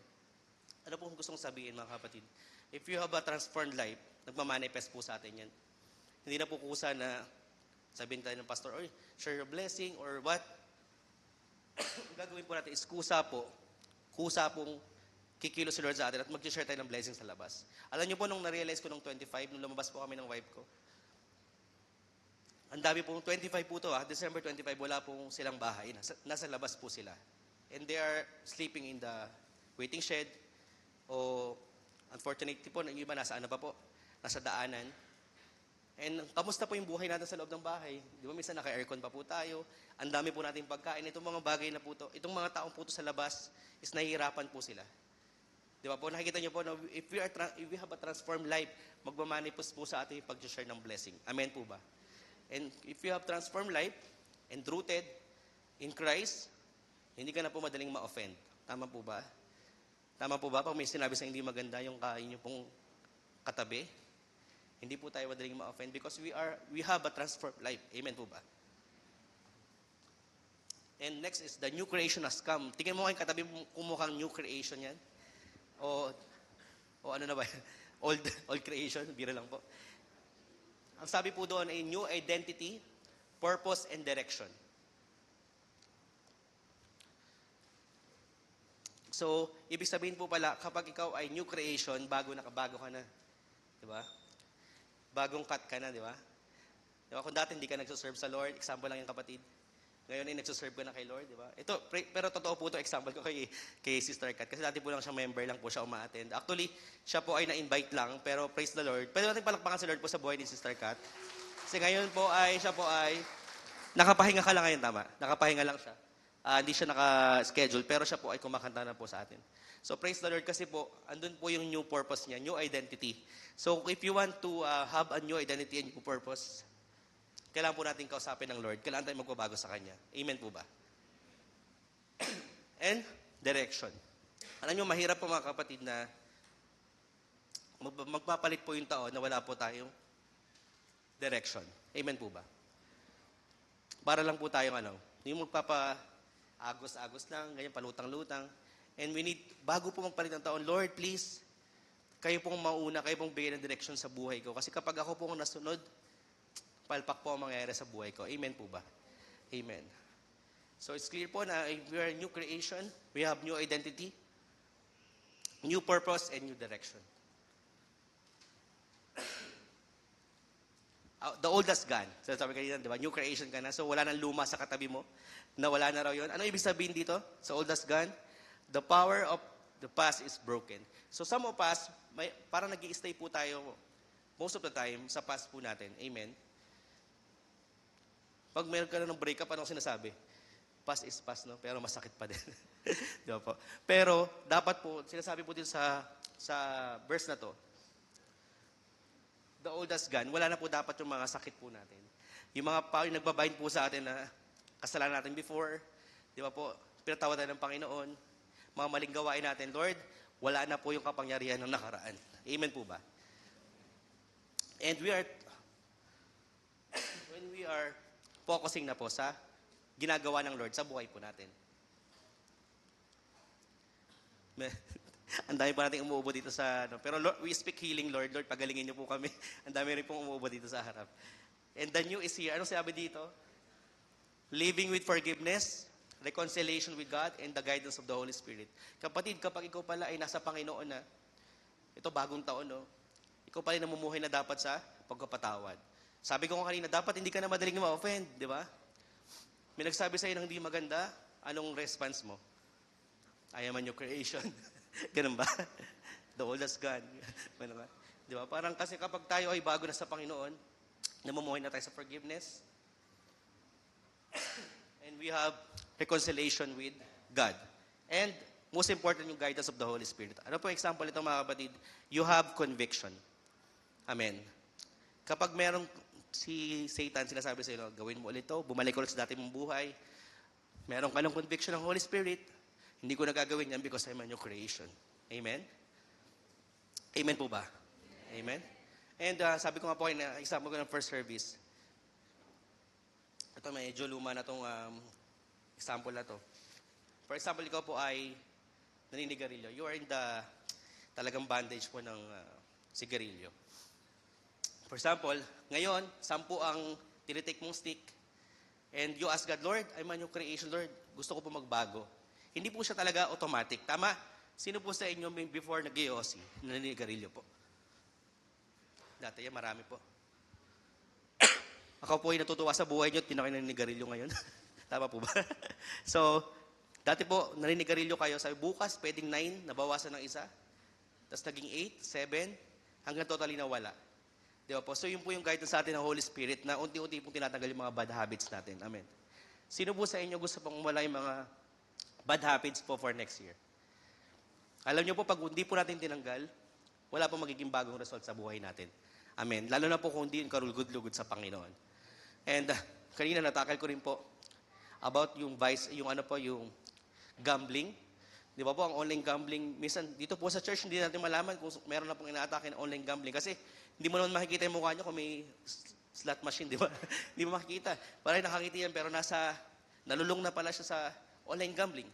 Ano po gusto kong sabihin mga kapatid? If you have a transformed life, nagmamanifest po sa atin yan. Hindi na po kusa na sabihin tayo ng pastor, oy, share your blessing or what? Ang gagawin po natin is kusa pong kikilos si Lord sa atin at mag-share tayo ng blessing sa labas. Alam niyo po, nung na-realize ko nung 25, nung lumabas po kami ng wife ko, ang dami pong 25 po to December 25, wala pong silang bahay. Nasa labas po sila. And they are sleeping in the waiting shed o unfortunately po, yung iba nasa ano pa po, nasa daanan. And kamusta po yung buhay natin sa loob ng bahay? Di ba minsan naka-aircon pa po tayo? Ang dami po natin pagkain. Itong mga bagay na po to, itong mga taong po to sa labas is nahihirapan po sila. Di ba po, nakikita niyo po, if we have a transformed life, magmamanifest po sa atin yung pag-share ng blessing. Amen po ba? And if you have transformed life and rooted in Christ, hindi ka na po madaling ma-offend. Tama po ba? Tama po ba? Pag may sinabi sa hindi maganda yung kain niyo pong katabi, hindi po tayo madaling ma-offend because we have a transformed life. Amen po ba? And next is the new creation has come. Tingnan mo kayong katabi kung mukhang new creation yan. O ano na ba? Old creation. Bira lang po. Ang sabi po doon ay new identity, purpose, and direction. So, ibig sabihin po pala, kapag ikaw ay new creation, bago ka na. Diba? Bagong cut ka na, di ba? Diba? Kung dati hindi ka nagsuserve sa Lord, example lang yung kapatid. Ngayon ay nagsuserve ka na kay Lord, di ba? Ito, pero totoo po ito, example ko kay Sister Kat. Kasi dati po lang siya member lang po siya uma-attend. Actually, siya po ay na-invite lang, pero praise the Lord. Pwede natin palakpakan si Lord po sa buhay ni Sister Kat. Kasi ngayon po siya po ay, nakapahinga ka lang ngayon, tama? Nakapahinga lang siya. Hindi siya naka-schedule, pero siya po ay kumakanta na po sa atin. So praise the Lord kasi po, andun po yung new purpose niya, new identity. So if you want to have a new identity and new purpose, kailangan po natin kausapin ng Lord. Kailangan tayo magbabago sa Kanya. Amen po ba? And direction. Alam nyo, mahirap po mga kapatid na magpapalit po yung taon na wala po tayong direction. Amen po ba? Para lang po tayong yung magpapa-agos-agos lang, ganyan, palutang-lutang. And we need, bago po magpalit ng taon, Lord, please, kayo pong mauna, kayo pong bigyan ng direction sa buhay ko. Kasi kapag ako pong nasunod, palpak po ang mangyayari sa buhay ko. Amen po ba? Amen. So it's clear po na if we are a new creation, we have new identity, new purpose, and new direction. The old has gone. So sabi kanina, di ba? New creation ka na. So wala nang luma sa katabi mo. Nawala na raw yun. Ano ibig sabihin dito? Sa old has gone? The power of the past is broken. So some of us, parang nag-i-stay po tayo most of the time sa past po natin. Amen? Pag meron ka na ng breakup, anong sinasabi? Past is past, no? Pero masakit pa din. Di ba po? Pero dapat po, sinasabi po din sa verse na to, the old has gone, wala na po dapat yung mga sakit po natin. Yung yung nagbabind po sa atin na kasalanan natin before, di ba po, pinatawad tayo ng Panginoon, mga maling gawain natin, Lord, wala na po yung kapangyarihan ng nakaraan. Amen po ba? And when we are focusing na po sa ginagawa ng Lord sa buhay po natin. Ang dami pa natin umuubo dito sa, pero Lord, we speak healing, Lord. Lord, pagalingin niyo po kami. Ang dami rin pong umuubo dito sa harap. And the new is here. Anong sabi dito? Living with forgiveness, reconciliation with God, and the guidance of the Holy Spirit. Kapatid, kapag ikaw pala ay nasa Panginoon na, ito bagong taon, no? Ikaw pala namumuhay na dapat sa pagkapatawad. Sabi ko kanina, dapat hindi ka na madaling ma-offend, di ba? May nagsabi sa'yo ng hindi maganda, anong response mo? I am a new creation. Ganun ba? The old has gone. Di ba? Parang kasi kapag tayo ay bago na sa Panginoon, namumuhay na tayo sa forgiveness, and we have reconciliation with God. And most important yung guidance of the Holy Spirit. Ano po example ito mga kapatid? You have conviction. Amen. Kapag merong si Satan, sinasabi sa iyo, gawin mo ulit ito, bumalik ulit sa dati mong buhay, meron ka ng conviction ng Holy Spirit, hindi ko nagagawin yan because I'm a new creation. Amen? Amen po ba? Amen? And sabi ko nga po, example ko ng first service. Ito medyo luma na itong example na to. For example, ikaw po ay naninigarilyo. You are in the talagang bandage po ng sigarilyo. For example, ngayon, 10 ang tinitake mong stick and you ask God, Lord, I'm a new creation, Lord. Gusto ko po magbago. Hindi po siya talaga automatic. Tama? Sino po sa inyo before nag-iossi, naninigarilyo po? Dati yan, marami po. Ako po ay natutuwa sa buhay niyo at pinakain naninigarilyo ngayon. Tama po ba? So, dati po, naninigarilyo kayo. Sabi, bukas, pwedeng 9, nabawasan ng isa. Tapos naging 8, 7, hanggang totally nawala. Di ba po? So, yun po yung guidance sa atin ng Holy Spirit na unti-unti pong tinatanggal yung mga bad habits natin. Amen. Sino po sa inyo gusto pong wala yung mga bad habits po for next year? Alam niyo po, pag hindi po natin tinanggal, wala po magiging bagong result sa buhay natin. Amen. Lalo na po kung hindi yung karulugod-lugod sa Panginoon. And kanina natakal ko rin po about yung vice, yung ano po, yung gambling. Di ba po, ang online gambling, minsan dito po sa church, hindi natin malaman kung meron na pong inaatake ng online gambling. Kasi hindi mo naman makikita yung mukha nyo kung may slot machine, di ba? Hindi mo makikita. Parang nakakita yan, pero nalulung na pala siya sa online gambling.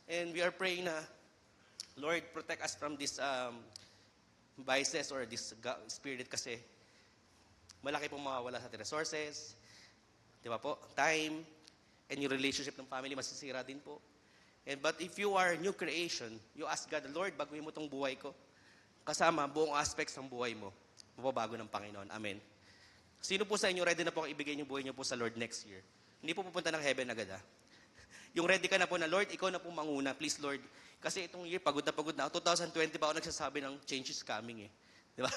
And we are praying na, Lord, protect us from this vices or this spirit kasi malaki pong mawawala sa ating resources, di ba po? Time, and yung relationship ng family masisira din po. But if you are new creation, you ask God, Lord, baguhin mo itong buhay ko. Kasama buong aspects ng buhay mo, mababago ng Panginoon. Amen. Sino po sa inyo ready na po ang ibigay yung buhay niyo po sa Lord next year? Hindi po pupunta ng heaven agad, ha? Yung ready ka na po na, Lord, ikaw na po manguna. Please, Lord. Kasi itong year, pagod na ako. 2020 pa ako nagsasabi ng change is coming, eh. Di ba?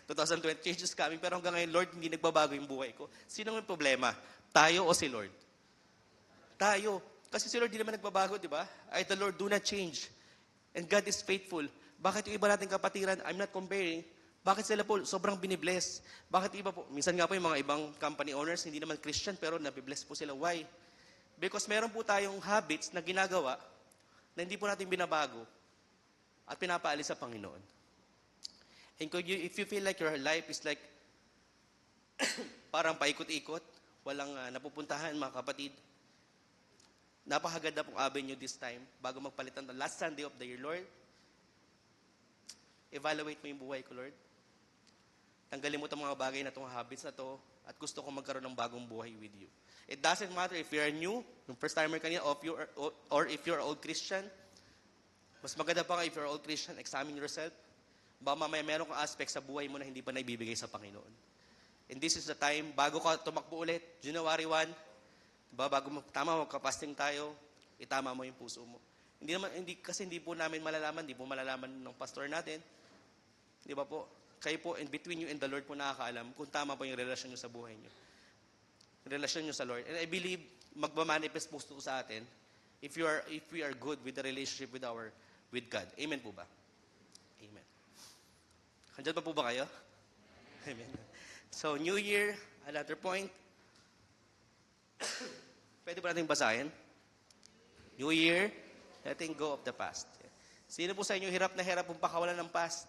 2020, change is coming. Pero hanggang ngayon, Lord, hindi nagbabago yung buhay ko. Sino may problema? Tayo o si Lord? Tayo. Kasi si Lord di naman nagbabago, di ba? I, the Lord, do not change. And God is faithful. Bakit yung iba nating kapatiran, I'm not comparing, bakit sila po sobrang binibless? Bakit iba po? Minsan nga po yung mga ibang company owners, hindi naman Christian, pero nabibless po sila. Why? Because meron po tayong habits na ginagawa na hindi po natin binabago at pinapaalis sa Panginoon. And if you feel like your life is like parang paikot-ikot, walang napupuntahan mga kapatid, napakaganda pong avenue this time bago magpalitan ng last Sunday of the year, Lord. Evaluate mo yung buhay ko, Lord. Tanggalin mo itong mga bagay na itong habits na to at gusto ko magkaroon ng bagong buhay with you. It doesn't matter if you're new, yung first timer kanina, or if you're old Christian. Mas maganda pa nga if you're old Christian, examine yourself. Baka mamaya meron kang aspect sa buhay mo na hindi pa naibibigay sa Panginoon. And this is the time, bago ka tumakbo ulit, January 1, diba, bago magka-fasting tayo, itama mo yung puso mo. Kasi hindi po namin malalaman, hindi po malalaman ng pastor natin. Di ba po? Kayo po, in between you and the Lord po nakakaalam kung tama po yung relasyon nyo sa buhay nyo. Relasyon nyo sa Lord. And I believe, magmamanifest po ito sa atin if we are good with the relationship with God. Amen po ba? Amen. Handyan pa po ba kayo? Amen. So, New Year, another point. Pwede ba natin basahin? New Year, letting go of the past. Sino po sa inyo hirap na hirap pong pakawalan ng past?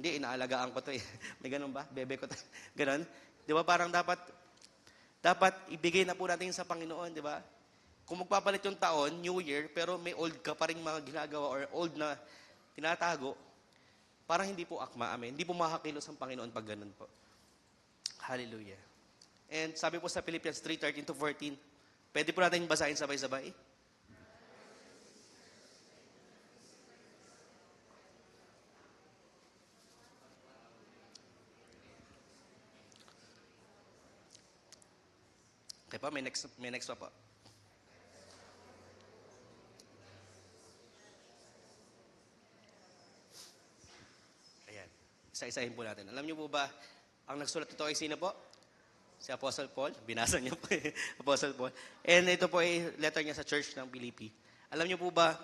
Hindi, inaalagaan ko to eh. May ganun ba? Bebe ko to. Ganun? Di ba parang dapat ibigay na po natin sa Panginoon, di ba? Kung magpapalit yung taon, New Year, pero may old ka pa rin mga ginagawa or old na tinatago, parang hindi po akma, amen. Hindi po makakilos ang Panginoon pag ganun po. Hallelujah. And sabi po sa Philippians 3:13-14, pwede po natin basahin sabay-sabay? Okay pa, may next pa po. Ayan. Isa-isahin po natin. Alam niyo po ba, ang nagsulat ito ay sino po? Si Apostle Paul. Binasa niyo po eh. Apostle Paul. And ito po ay letter niya sa church ng Philippi. Alam niyo po ba,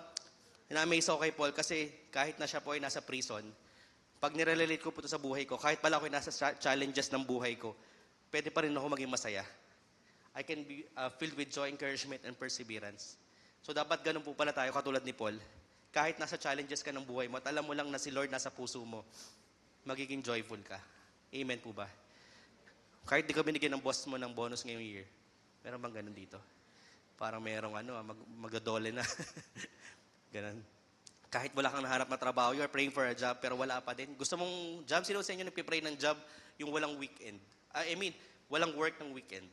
na-amaze ako kay Paul kasi kahit na siya po ay nasa prison, pag nirelate ko po ito sa buhay ko, kahit pala ako ay nasa challenges ng buhay ko, pwede pa rin ako maging masaya. I can be filled with joy, encouragement, and perseverance. So dapat ganun po pala tayo katulad ni Paul. Kahit nasa challenges ka ng buhay mo at alam mo lang na si Lord nasa puso mo, magiging joyful ka. Amen po ba? Kahit di ka binigyan ng boss mo ng bonus ngayong year, meron bang ganun dito? Parang merong magdodole na. Ganun. Kahit wala kang nahanap na trabaho, you are praying for a job, pero wala pa din. Gusto mong job? Sino sa inyo nagpipray ng job yung walang weekend? Walang work ng weekend.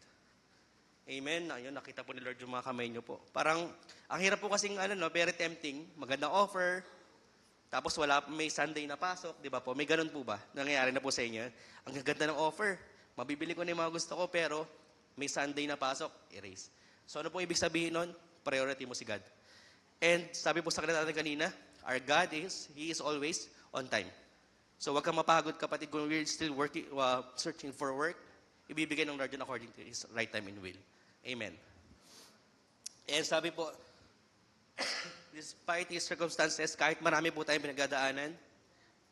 Amen. Ayun, nakita po ni Lord yung mga kamay niyo po. Parang, ang hirap po kasing, very tempting. Magandang offer. Tapos may Sunday na pasok, di ba po? May ganun po ba? Nangyayari na po sa inyo. Ang ganda ng offer. Mabibili ko na yung mga gusto ko, pero may Sunday na pasok, erase. So ano po ibig sabihin nun? Priority mo si God. And sabi po sa kanila natin kanina, our God He is always on time. So wag kang mapagod kapatid kung we're still working, searching for work, ibibigay ng Lord yun according to His right time and will. Amen. And sabi po, despite His circumstances, kahit marami po tayong pinagdadaanan,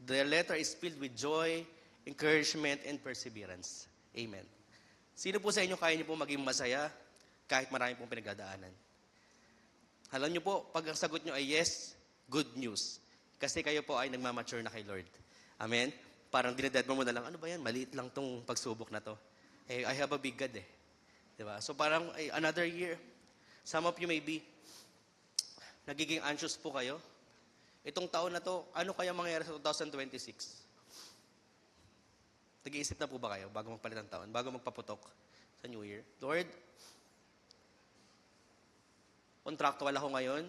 the letter is filled with joy, encouragement, and perseverance. Amen. Sino po sa inyo kaya niyo po maging masaya kahit marami pong pinagdadaanan? Alam niyo po, pag ang sagot niyo ay yes, good news. Kasi kayo po ay nagmamature na kay Lord. Amen? Parang dinedad mo na lang, ano ba yan? Maliit lang tong pagsubok na to. I have a big God eh. Diba? So parang another year. Some of you may be nagiging anxious po kayo. Itong taon na to, ano kaya mangyayari sa 2026? Nag-iisip na po ba kayo bago magpalit ng taon? Bago magpaputok sa New Year? Lord, contractual ako ngayon,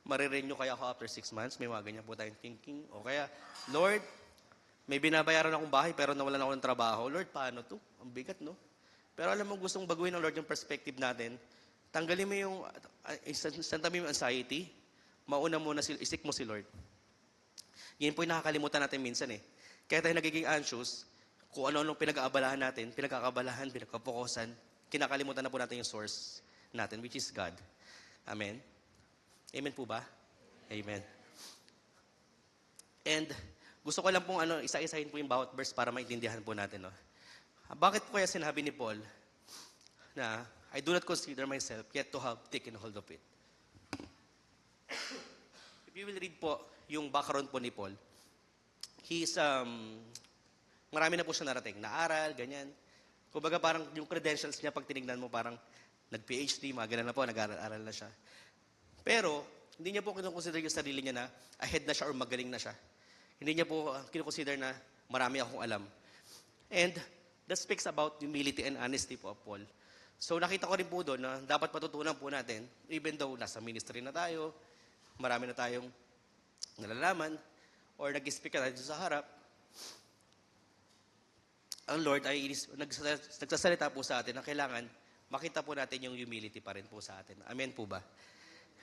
marirenew kaya ako after 6 months? May mga ganyan po tayong thinking. O kaya, Lord, may binabayaran akong bahay pero nawalan ako ng trabaho. Lord, paano to? Ang bigat, no? Pero alam mo, gustong baguhin ng Lord yung perspective natin. Tanggalin mo yung, santabi mo yung anxiety. Mauna muna, isik mo si Lord. Yan po yung nakakalimutan natin minsan eh. Kaya tayo nagiging anxious, kung ano-anong pinag-aabalahan natin, pinagkakabalahan, pinagkapokusan, kinakalimutan na po natin yung source natin, which is God. Amen? Amen po ba? Amen. And gusto ko lang pong isa-isahin po yung bawat verse para maintindihan po natin. No? Bakit po kaya sinabi ni Paul na I do not consider myself yet to have taken hold of it? If you will read po yung background po ni Paul, he's, marami na po siya narating. Naaral, ganyan. Kumbaga parang yung credentials niya, pag tinignan mo, parang nag-PhD, mga ganun na po, nag-aral na siya. Pero, hindi niya po kinukonsider yung sarili niya na ahead na siya or magaling na siya. Hindi niya po kinukonsider na marami akong alam. And that speaks about humility and honesty po of Paul. So nakita ko rin po doon na dapat patutunan po natin, even though nasa ministry na tayo, marami na tayong nalalaman, or nag-speak ka tayo sa harap, ang Lord ay nagsasalita po sa atin na kailangan makita po natin yung humility pa rin po sa atin. Amen po ba?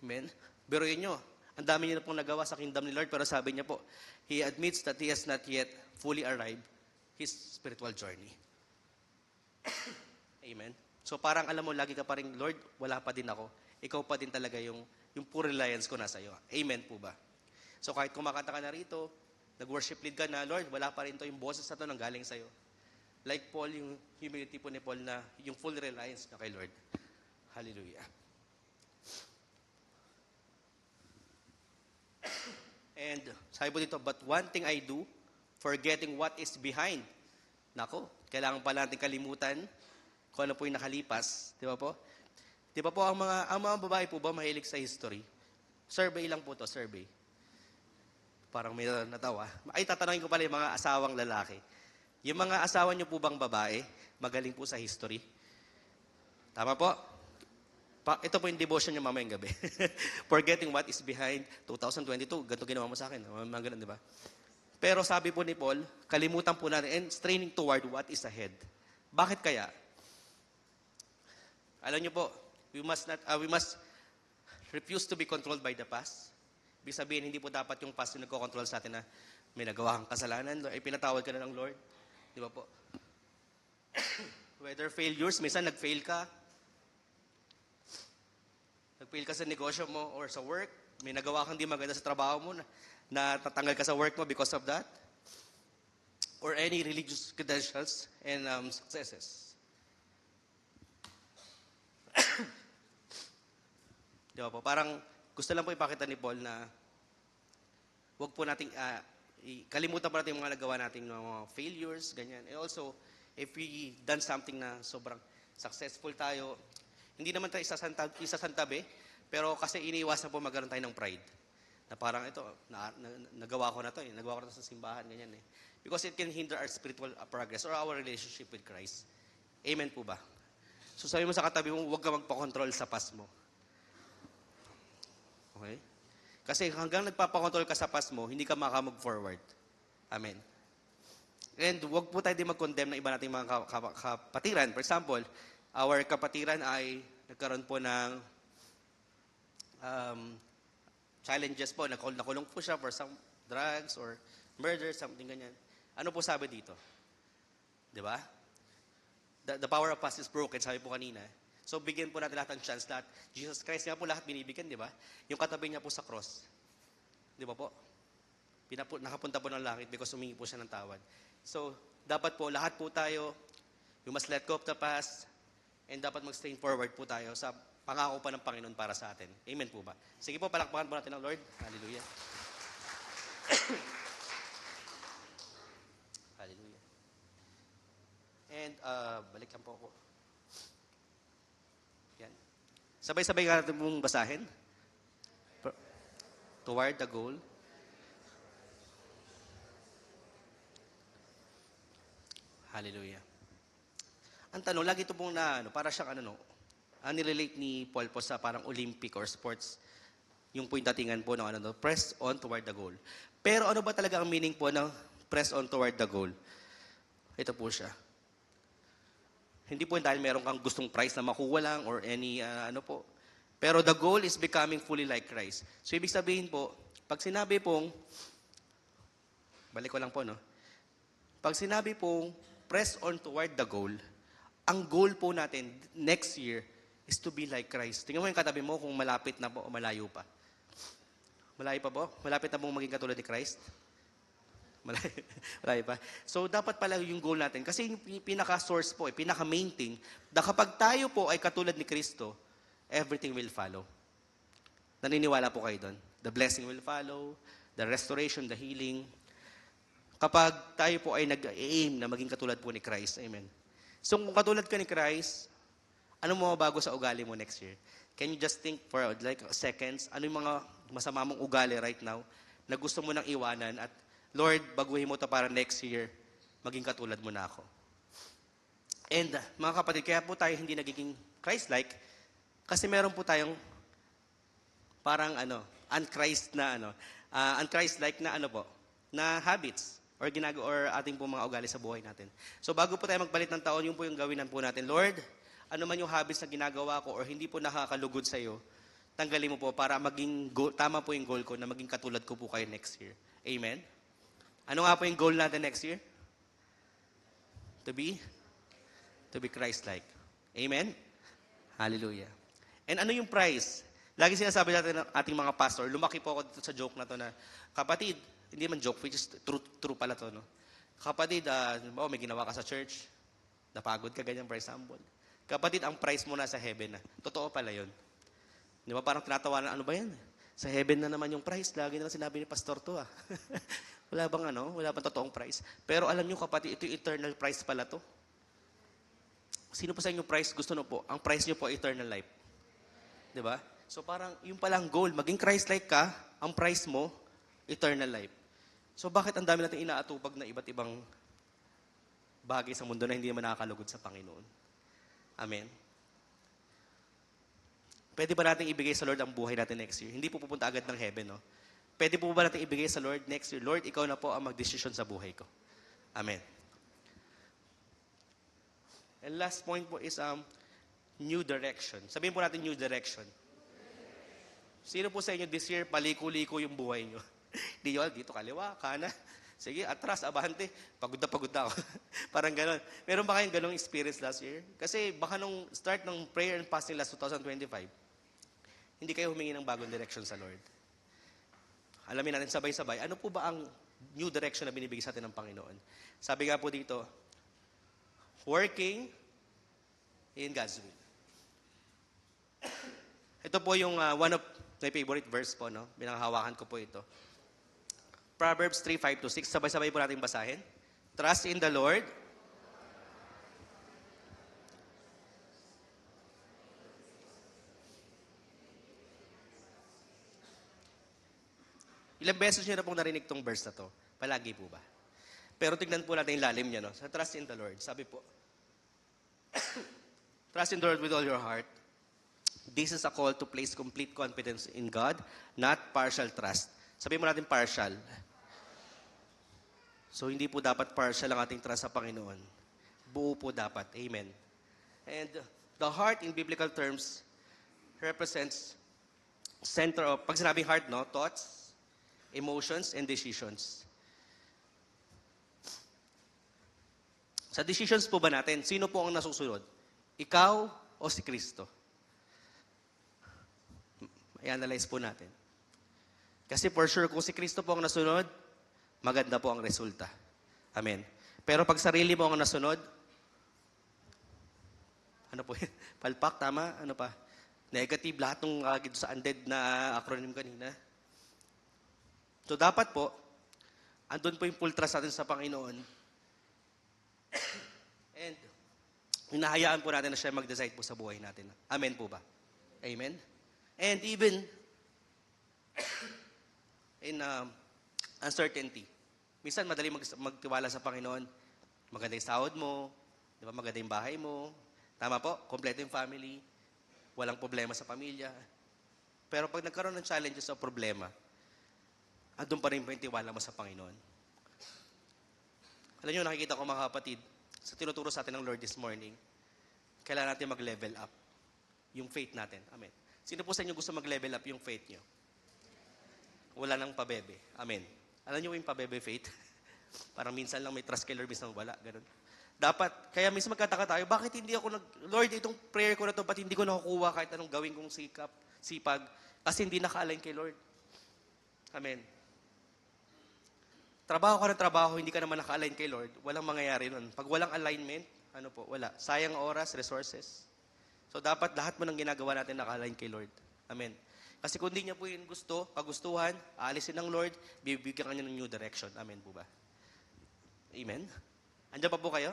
Amen? Biruin nyo, ang dami niyo na pong nagawa sa kingdom ni Lord, pero sabi niya po, He admits that He has not yet fully arrived His spiritual journey. Amen? So parang alam mo, lagi ka pa rin, Lord, wala pa din ako. Ikaw pa din talaga yung full reliance ko nasa iyo. Amen po ba? So kahit kumakanta ka na rito, nag-worship lead ka na, Lord, wala pa rin to yung boses na to nang galing sa'yo. Like Paul, yung humility po ni Paul na yung full reliance na kay Lord. Hallelujah. And sabi po dito, but one thing I do, forgetting what is behind. Nako, kailangan pala natin kalimutan kung ano po yung nakalipas. Di ba po? Di ba po, ang mga babae po ba mahilig sa history? Survey lang po to, survey. Parang may natawa. Ay, tatanungin ko pala yung mga asawang lalaki. Yung mga asawa niyo po bang babae, magaling po sa history? Tama po? Ito po yung devotion niyo mamayang gabi. Forgetting what is behind 2022. Ganito ginawa mo sa akin. Mga ganun, di ba? Pero sabi po ni Paul, kalimutan po natin and straining toward what is ahead. Bakit kaya? Alam niyo po, we must refuse to be controlled by the past. Ibig sabihin, hindi po dapat yung past yung nagko-control sa atin na may nagawa kang kasalanan, ay pinatawad ka na ng Lord. Di ba po? Whether failures, minsan nag-fail ka. na-fail ka sa negosyo mo or sa work, may nagawa kang di maganda sa trabaho mo, na tatanggal ka sa work mo because of that, or any religious credentials and successes. Di ba po? Parang gusto lang po ipakita ni Paul na huwag po nating kalimutan pa natin yung mga nagawa nating mga failures, ganyan. And also, if we done something na sobrang successful tayo, hindi naman tayo isasantabi, pero kasi iniiwasan po magkaroon tayo ng pride. Na parang ito, nagawa ko na to, nagawa ko na to sa simbahan, ganyan eh. Because it can hinder our spiritual progress or our relationship with Christ. Amen po ba? So sabi mo sa katabi mo, huwag ka magpakontrol sa past mo. Okay? Kasi hanggang nagpapakontrol ka sa past mo, hindi ka makamove-forward. Amen. And huwag po tayo din mag-condemn ng iba nating mga kapatiran. For example, our kapatiran ay nagkaroon po ng challenges po. Nakulong po siya for some drugs or murder, something ganyan. Ano po sabi dito? Di ba? The power of past is broken, sabi po kanina. So, bigyan po natin lahat ng chance lahat. Jesus Christ nga po lahat binibigyan, di ba? Yung katabi niya po sa cross. Di ba po? Nakapunta po ng langit because humingi po siya ng tawad. So, dapat po, lahat po tayo, we must let go of the past, and dapat mag-stay forward po tayo sa pangako pa ng Panginoon para sa atin. Amen po ba? Sige po, palakpakan po natin ang Lord. Hallelujah. Hallelujah. And, balik lang po ako. Yan. Sabay-sabay ka natin pong basahin. Toward the goal. Hallelujah. Ang tanong, lagi ito pong para siyang nirelate ni Paul po sa parang Olympic or sports, yung po yung datingan po ng press on toward the goal. Pero ano ba talaga ang meaning po ng press on toward the goal? Ito po siya. Hindi po dahil meron kang gustong prize na makuha lang or any po. Pero the goal is becoming fully like Christ. So ibig sabihin po, pag sinabi pong, balik ko lang po, pag sinabi pong press on toward the goal, ang goal po natin next year is to be like Christ. Tingnan mo yung katabi mo kung malapit na po o malayo pa. Malayo pa po? Malapit na pong maging katulad ni Christ? Malayo pa. So, dapat pala yung goal natin. Kasi yung pinaka-source po, pinaka-main thing, na kapag tayo po ay katulad ni Kristo, everything will follow. Naniniwala po kayo doon? The blessing will follow, the restoration, the healing. Kapag tayo po ay nag-aim na maging katulad po ni Christ. Amen. So, kung katulad ka ni Christ, ano mo mabago sa ugali mo next year? Can you just think for like seconds, ano yung mga masama mong ugali right now na gusto mo nang iwanan at Lord, baguhin mo ito para next year, maging katulad mo na ako. And mga kapatid, kaya po tayo hindi nagiging Christ-like kasi meron po tayong parang unchrist-like na na habits or ating po mga ugali sa buhay natin. So bago po tayo magpalit ng taon, yun po yung gawinan po natin. Lord, ano man yung habits na ginagawa ko or hindi po nakakalugod sa iyo, tanggalin mo po para maging tama po yung goal ko na maging katulad ko po kayo next year. Amen? Ano nga po yung goal natin next year? To be Christ-like. Amen? Hallelujah. And ano yung prize? Lagi sinasabi natin ng ating mga pastor, lumaki po ako dito sa joke na to na, kapatid, hindi man joke, which is true pala to, no? Kapatid, may ginawa ka sa church, napagod ka, ganyan, for example. Kapatid, ang prize mo na sa heaven na. Totoo pala yun. Di ba parang tinatawanan, ano ba yan? Sa heaven na naman yung prize. Lagi na lang sinabi ni pastor to, Wala bang totoong prize. Pero alam nyo kapatid, ito yung eternal prize pala to. Sino po sa inyo prize gusto po? Ang prize nyo po, eternal life. Di ba? So parang, yung palang goal, maging Christ-like ka, ang prize mo, eternal life. So bakit ang dami natin inaatupag na iba't ibang bagay sa mundo na hindi naman nakakalugod sa Panginoon? Amen. Pwede ba natin ibigay sa Lord ang buhay natin next year? Hindi po pupunta agad ng heaven, no? Pwede po ba natin ibigay sa Lord next year? Lord, ikaw na po ang mag-decision sa buhay ko. Amen. And last point po is new direction. Sabihin po natin new direction. Sino po sa inyo this year, paliko-liko yung buhay nyo? Di nyo, dito kaliwa, kana. Sige, atras, abante. Pagod na ako. Parang gano'n. Meron ba kayong gano'ng experience last year? Kasi baka nung start ng prayer and fasting last 2025, hindi kayo humingi ng bagong direction sa Lord. Alamin natin sabay-sabay, ano po ba ang new direction na binibigay sa atin ng Panginoon? Sabi nga po dito, working in God's will. Ito po yung one of my favorite verse po, no? Binanghawakan ko po ito. Proverbs 3:5-6. Sabay-sabay po natin basahin. Trust in the Lord. Ilang beses nyo na pong narinig tong verse na to? Palagi po ba? Pero tignan po natin yung lalim niya, no? Sa trust in the Lord, sabi po, trust in the Lord with all your heart. This is a call to place complete confidence in God, not partial trust. Sabi mo natin partial. So, hindi po dapat partial ang ating trust sa Panginoon. Buo po dapat. Amen. And the heart in biblical terms represents center of, pag sinabing heart, no? Thoughts, emotions, and decisions. Sa decisions po ba natin, sino po ang nasusunod? Ikaw o si Kristo? I-analyze po natin. Kasi for sure, kung si Kristo po ang nasunod, maganda po ang resulta. Amen. Pero pag sarili mo ang nasunod, ano po yun? Palpak, tama? Ano pa? Negative, lahat ng dito sa undead na acronym kanina. So dapat po, andun po yung full trust natin sa Panginoon. And hinahayaan po natin na siya mag-decide po sa buhay natin. Amen po ba? Amen? And even in uncertainty, minsan madali magtiwala sa Panginoon. Maganda yung sahod mo, di ba? Maganda yung bahay mo. Tama po, kompleto yung family. Walang problema sa pamilya. Pero pag nagkaroon ng challenges o problema, andun pa rin po yung tiwala mo sa Panginoon. Alam nyo, nakikita ko mga kapatid, sa tinuturo sa atin ng Lord this morning, kailangan natin mag-level up yung faith natin. Amen. Sino po sa inyo gusto mag-level up yung faith nyo? Wala nang pabebe. Amen. Alam nyo yung pabebe faith? Parang minsan lang may trust kay Lord, minsan wala. Ganun. Dapat, kaya minsan magkataka tayo, bakit hindi ako Lord, itong prayer ko na to, ba't hindi ko nakukuha kahit anong gawin kong sipag? Kasi hindi naka-align kay Lord. Amen. Trabaho ka ng trabaho, hindi ka naman naka-align kay Lord, walang mangyayari nun. Pag walang alignment, ano po, wala. Sayang oras, resources. So dapat lahat mo ng ginagawa natin naka-align kay Lord. Amen. Kasi kung hindi niya po yun kagustuhan, aalisin ng Lord, bibigyan ka niya ng new direction. Amen po ba? Amen? Andiyan pa po kayo?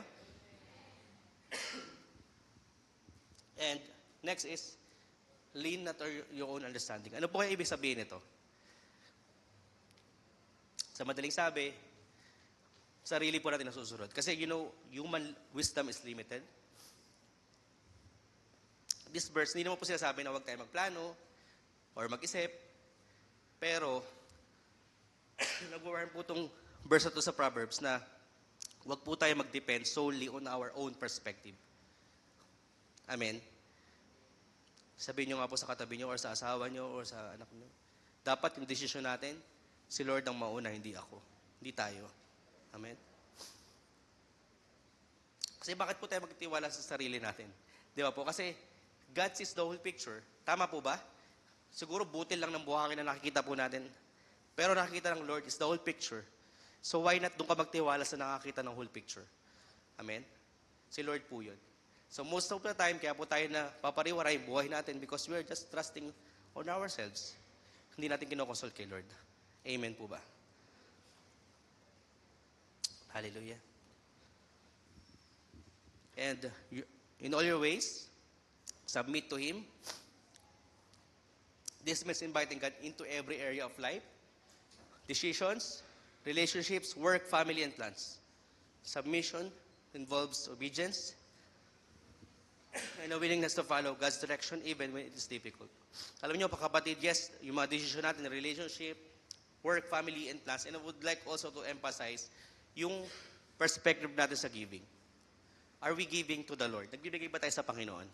And next is, lean not on your own understanding. Ano po kaya ibig sabihin nito? Sa madaling sabi, sarili po natin nasusunod. Kasi human wisdom is limited. This verse, hindi naman po sinasabi na huwag tayo magplano or mag-isip. Pero, nag-warn po itong verse na to sa Proverbs na huwag po tayo mag-depend solely on our own perspective. Amen? Sabihin nyo nga po sa katabi nyo or sa asawa nyo or sa anak nyo. Dapat yung desisyon natin, si Lord ang mauna, hindi ako. Hindi tayo. Amen? Kasi bakit po tayo magtiwala sa sarili natin? Di ba po? Kasi God sees the whole picture. Tama po ba? Siguro butil lang ng buhangin na nakikita po natin. Pero nakikita ng Lord is the whole picture. So why not doon ka magtiwala sa nakakita ng whole picture? Amen? Si Lord po yun. So most of the time, kaya po tayo na papariwara yung buhay natin because we are just trusting on ourselves. Hindi natin kinokonsult kay Lord. Amen po ba? Hallelujah. And in all your ways, submit to Him. This means inviting God into every area of life. Decisions, relationships, work, family, and plans. Submission involves obedience and a willingness to follow God's direction even when it is difficult. Alam niyo, kapatid, yes, yung mga decision natin, relationship, work, family, and plans. And I would like also to emphasize yung perspective natin sa giving. Are we giving to the Lord? Nagbibigay ba tayo sa Panginoon?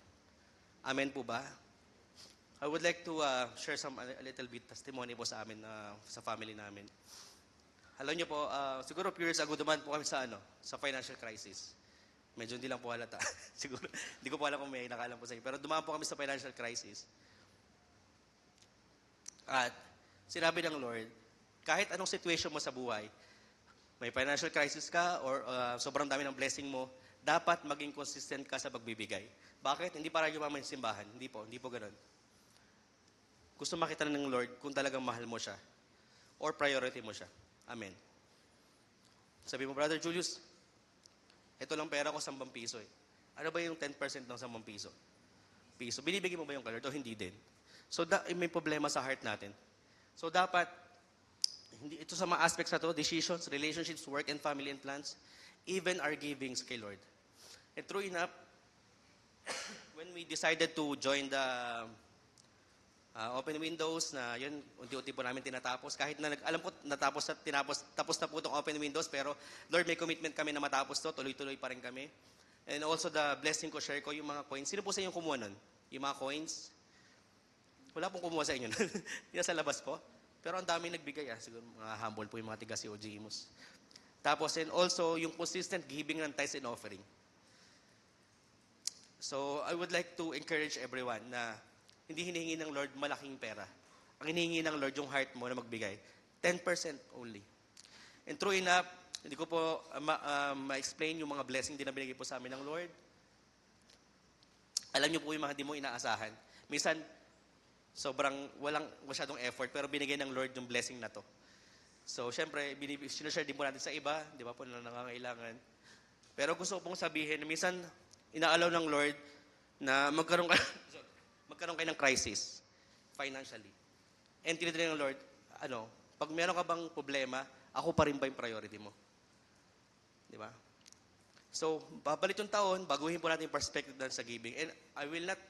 Amen po ba? I would like to share a little bit testimony po sa amin, sa family namin. Alam niyo po, siguro few years ago dumaan po kami sa financial crisis. Medyo hindi lang po halata. Siguro, hindi ko po alam kung may nakaalam po sa inyo. Pero dumaan po kami sa financial crisis. At sinabi ng Lord, kahit anong situation mo sa buhay, may financial crisis ka or sobrang dami ng blessing mo, dapat maging consistent ka sa pagbibigay. Bakit? Hindi para yumaman yung simbahan. Hindi po ganun. Gusto makita ng Lord kung talagang mahal mo siya or priority mo siya. Amen. Sabi mo, Brother Julius, ito lang pera ko, 10 piso eh. Ano ba yung 10% ng 10 piso? Binibigyan mo ba yung kay Lord o hindi din? So, may problema sa heart natin. So, dapat, hindi, ito sa mga aspects na to, decisions, relationships, work and family and plans, even our givings kay Lord. And true enough, when we decided to join the open windows na yun, unti-unti po namin tinatapos. Kahit na alam ko tapos na po itong open windows, pero Lord, may commitment kami na matapos to, tuloy-tuloy pa rin kami. And also the blessing ko, share ko yung mga coins. Sino po sa inyo kumuha nun? Yung mga coins? Wala pong kumuha sa inyo. Yung sa labas po. Pero ang dami nagbigay. Siguro mga humble po yung mga tiga COG Imus. Tapos, and also, yung consistent giving ng tithes and offering. So, I would like to encourage everyone na hindi hinihingi ng Lord malaking pera. Ang hinihingi ng Lord yung heart mo na magbigay. 10% only. And true enough, hindi ko po ma-explain yung mga blessing din na binigay po sa amin ng Lord. Alam niyo po yung mga di mo inaasahan. Minsan, sobrang walang masyadong effort, pero binigay ng Lord yung blessing na to. So, syempre, sinashare din po natin sa iba, di ba po, na nangangailangan. Pero gusto ko pong sabihin, minsan, inaalaw ng Lord na magkaroon kayo ng crisis financially. And tinitin ng Lord, pag meron ka bang problema, ako pa rin ba yung priority mo? Di ba? So, babalik yung taon, baguhin po natin yung perspective doon sa giving. And I will not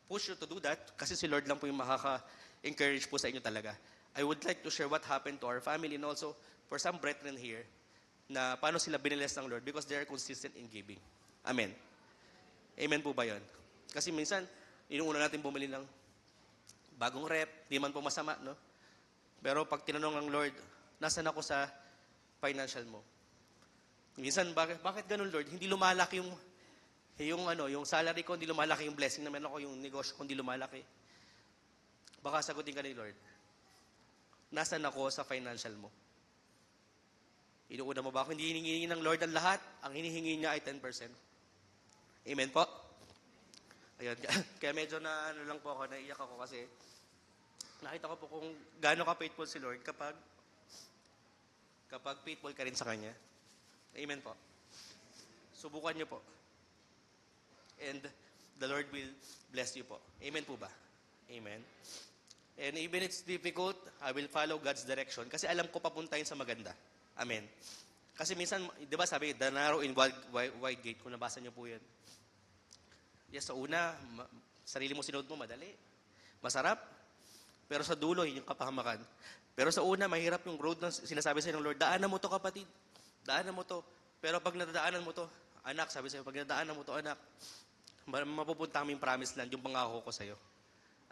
push you to do that kasi si Lord lang po yung makaka-encourage po sa inyo talaga. I would like to share what happened to our family and also for some brethren here na paano sila biniles ng Lord because they are consistent in giving. Amen. Amen po ba yun? Kasi minsan, inuuna natin bumili ng bagong rep, di man po masama, no? Pero pag tinanong ng Lord, nasan ako sa financial mo? Minsan, bakit ganun, Lord? Hindi lumalaki yung salary ko, hindi lumalaki yung blessing na meron ko, yung negosyo ko, hindi lumalaki. Baka sagutin ka ni Lord, nasan ako sa financial mo? Inuuna mo ba ako? Hindi hinihingi ng Lord ang lahat. Ang hinihingi niya ay 10%. Amen po? Ayun. Kaya medyo lang po ako, naiyak ako kasi nakita ko po kung gaano ka faithful si Lord kapag faithful ka rin sa Kanya. Amen po. Subukan niyo po. And the Lord will bless you po. Amen po ba? Amen. And even it's difficult, I will follow God's direction kasi alam ko papuntahin sa maganda. Amen. Kasi minsan, di ba sabi, the narrow and wide gate, kung nabasa niyo po yan. Yes, sa una, sarili mo sinod mo, madali. Masarap. Pero sa dulo, yun yung kapahamakan. Pero sa una, mahirap yung road na sinasabi sa'yo ng Lord, daanan mo to kapatid. Daanan mo to. Pero pag nadadaanan mo to, anak, sabi sa'yo, pag nadaanan mo to, anak, mapupunta kami yung promised land, yung pangako ko sa'yo.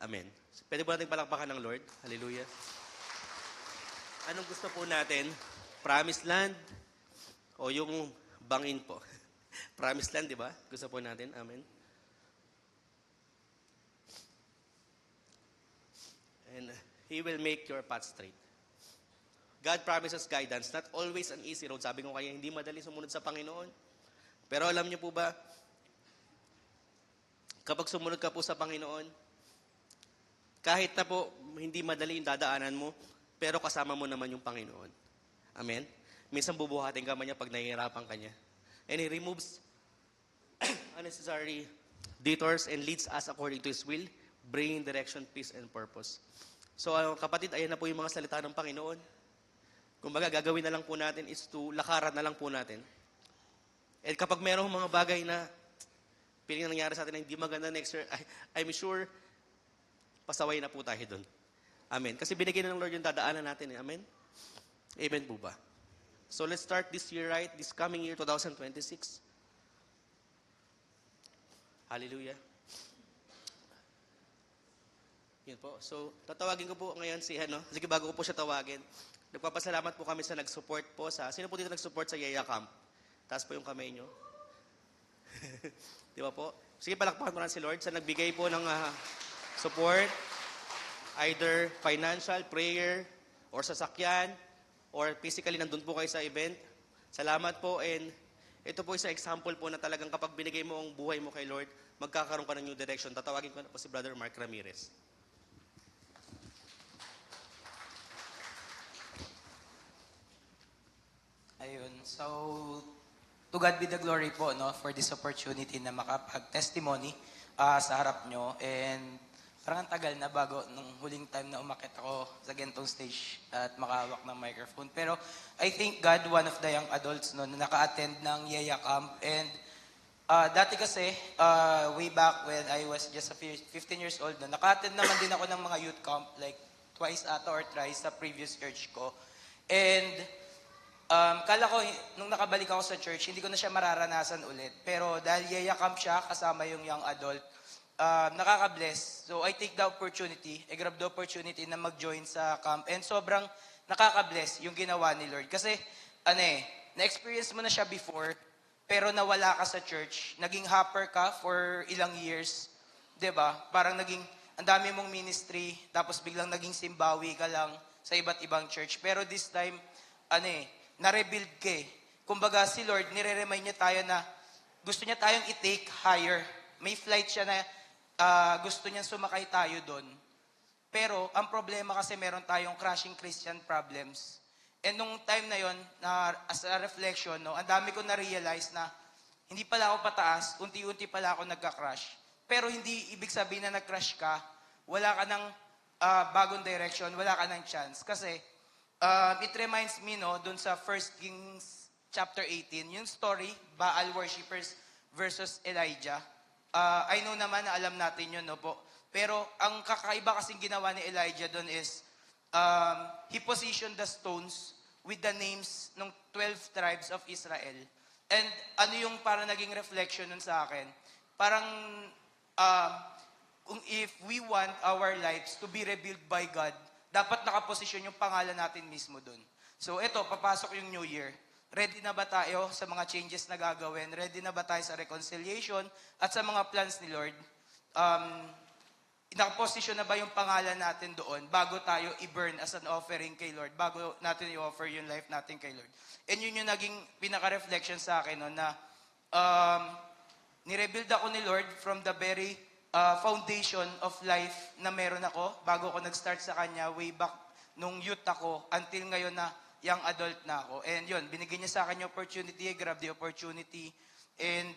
Amen. Pwede ba natin palakpakan ng Lord? Hallelujah. Anong gusto po natin? Promised land o yung bangin po? Promised land, di ba? Gusto po natin. Amen. And He will make your path straight. God promises guidance. Not always an easy road. Sabi ko kaya, hindi madali sumunod sa Panginoon. Pero alam niyo po ba, kapag sumunod ka po sa Panginoon, kahit na po hindi madali yung dadaanan mo, pero kasama mo naman yung Panginoon. Amen? Minsan bubuhatin ka man niya pag nahihirapan ka niya. And He removes unnecessary detours and leads us according to His will, bringing direction, peace, and purpose. So, kapatid, ayan na po yung mga salita ng Panginoon. Kumbaga, gagawin na lang po natin is to lakaran na lang po natin. And kapag mayroong mga bagay na piling na nangyari sa atin na hindi maganda next year, I'm sure, pasaway na po tayo doon. Amen. Kasi binigyan ng Lord yung dadaanan natin. Amen? Amen po ba? So, let's start this year right, this coming year, 2026. Hallelujah. Yun po. So, tatawagin ko po ngayon si, sige, bago ko po siya tawagin, nagpapasalamat po kami sa nag-support po sa, sino po dito nag-support sa Yaya Camp? Taas po yung kamay nyo. Di ba po? Sige, palakpakan mo na si Lord sa nagbigay po ng support. either financial, prayer, or sasakyan, or physically nandun po kayo sa event. Salamat po, and ito po isa example po na talagang kapag binigay mo ang buhay mo kay Lord, magkakaroon ka ng new direction. Tatawagin ko na po si Brother Mark Ramirez. Ayun. So, to God be the glory po, no, for this opportunity na makapag-testimony sa harap nyo. And parang ang tagal na bago nung huling time na umakit ako sa gantong stage at makahawak ng microphone. Pero I thank God, one of the young adults no, na naka-attend ng Yaya Camp. And dati kasi, way back when I was just 15 years old, no, naka-attend naman din ako ng mga youth camp, like twice ata or thrice sa previous church ko. And kala ko, nung nakabalik ako sa church, hindi ko na siya mararanasan ulit. Pero dahil Yaya Camp siya, kasama yung young adult, nakaka-bless. So I take the opportunity, I grab the opportunity na mag-join sa camp. And sobrang nakaka-bless yung ginawa ni Lord. Kasi, na-experience mo na siya before, pero nawala ka sa church. Naging hopper ka for ilang years. 'Di ba? Parang naging, ang dami mong ministry, tapos biglang naging simbawi ka lang sa iba't ibang church. Pero this time, na-rebuild ka eh. Kumbaga si Lord, nire-remind niya tayo na gusto niya tayong i-take higher. May flight siya na gusto niya sumakay tayo doon. Pero ang problema kasi meron tayong crashing Christian problems. And nung time na yon, as a reflection, no, ang dami ko na-realize na hindi pala ako pataas, unti-unti pala ako nagka-crash. Pero hindi ibig sabihin na nag-crash ka, wala ka ng bagong direction, wala ka ng chance. Kasi it reminds me, no, dun sa 1 Kings chapter 18, yung story, Baal worshippers versus Elijah. I know naman na alam natin yun, no po. Pero ang kakaiba kasing ginawa ni Elijah dun is, he positioned the stones with the names ng 12 tribes of Israel. And ano yung para naging reflection nun sa akin? Parang, if we want our lives to be rebuilt by God, dapat nakaposisyon yung pangalan natin mismo dun. So eto, papasok yung New Year. Ready na ba tayo sa mga changes na gagawin? Ready na ba tayo sa reconciliation at sa mga plans ni Lord? Nakaposisyon na ba yung pangalan natin doon bago tayo i-burn as an offering kay Lord? Bago natin i-offer yung life natin kay Lord? And yun yung naging pinaka-reflection sa akin, no, na nirebuild ako ni Lord from the very foundation of life na meron ako bago ako nag-start sa Kanya way back nung youth ako until ngayon na young adult na ako. And yun, binigyan niya sa akin yung opportunity, I grabbed the opportunity, and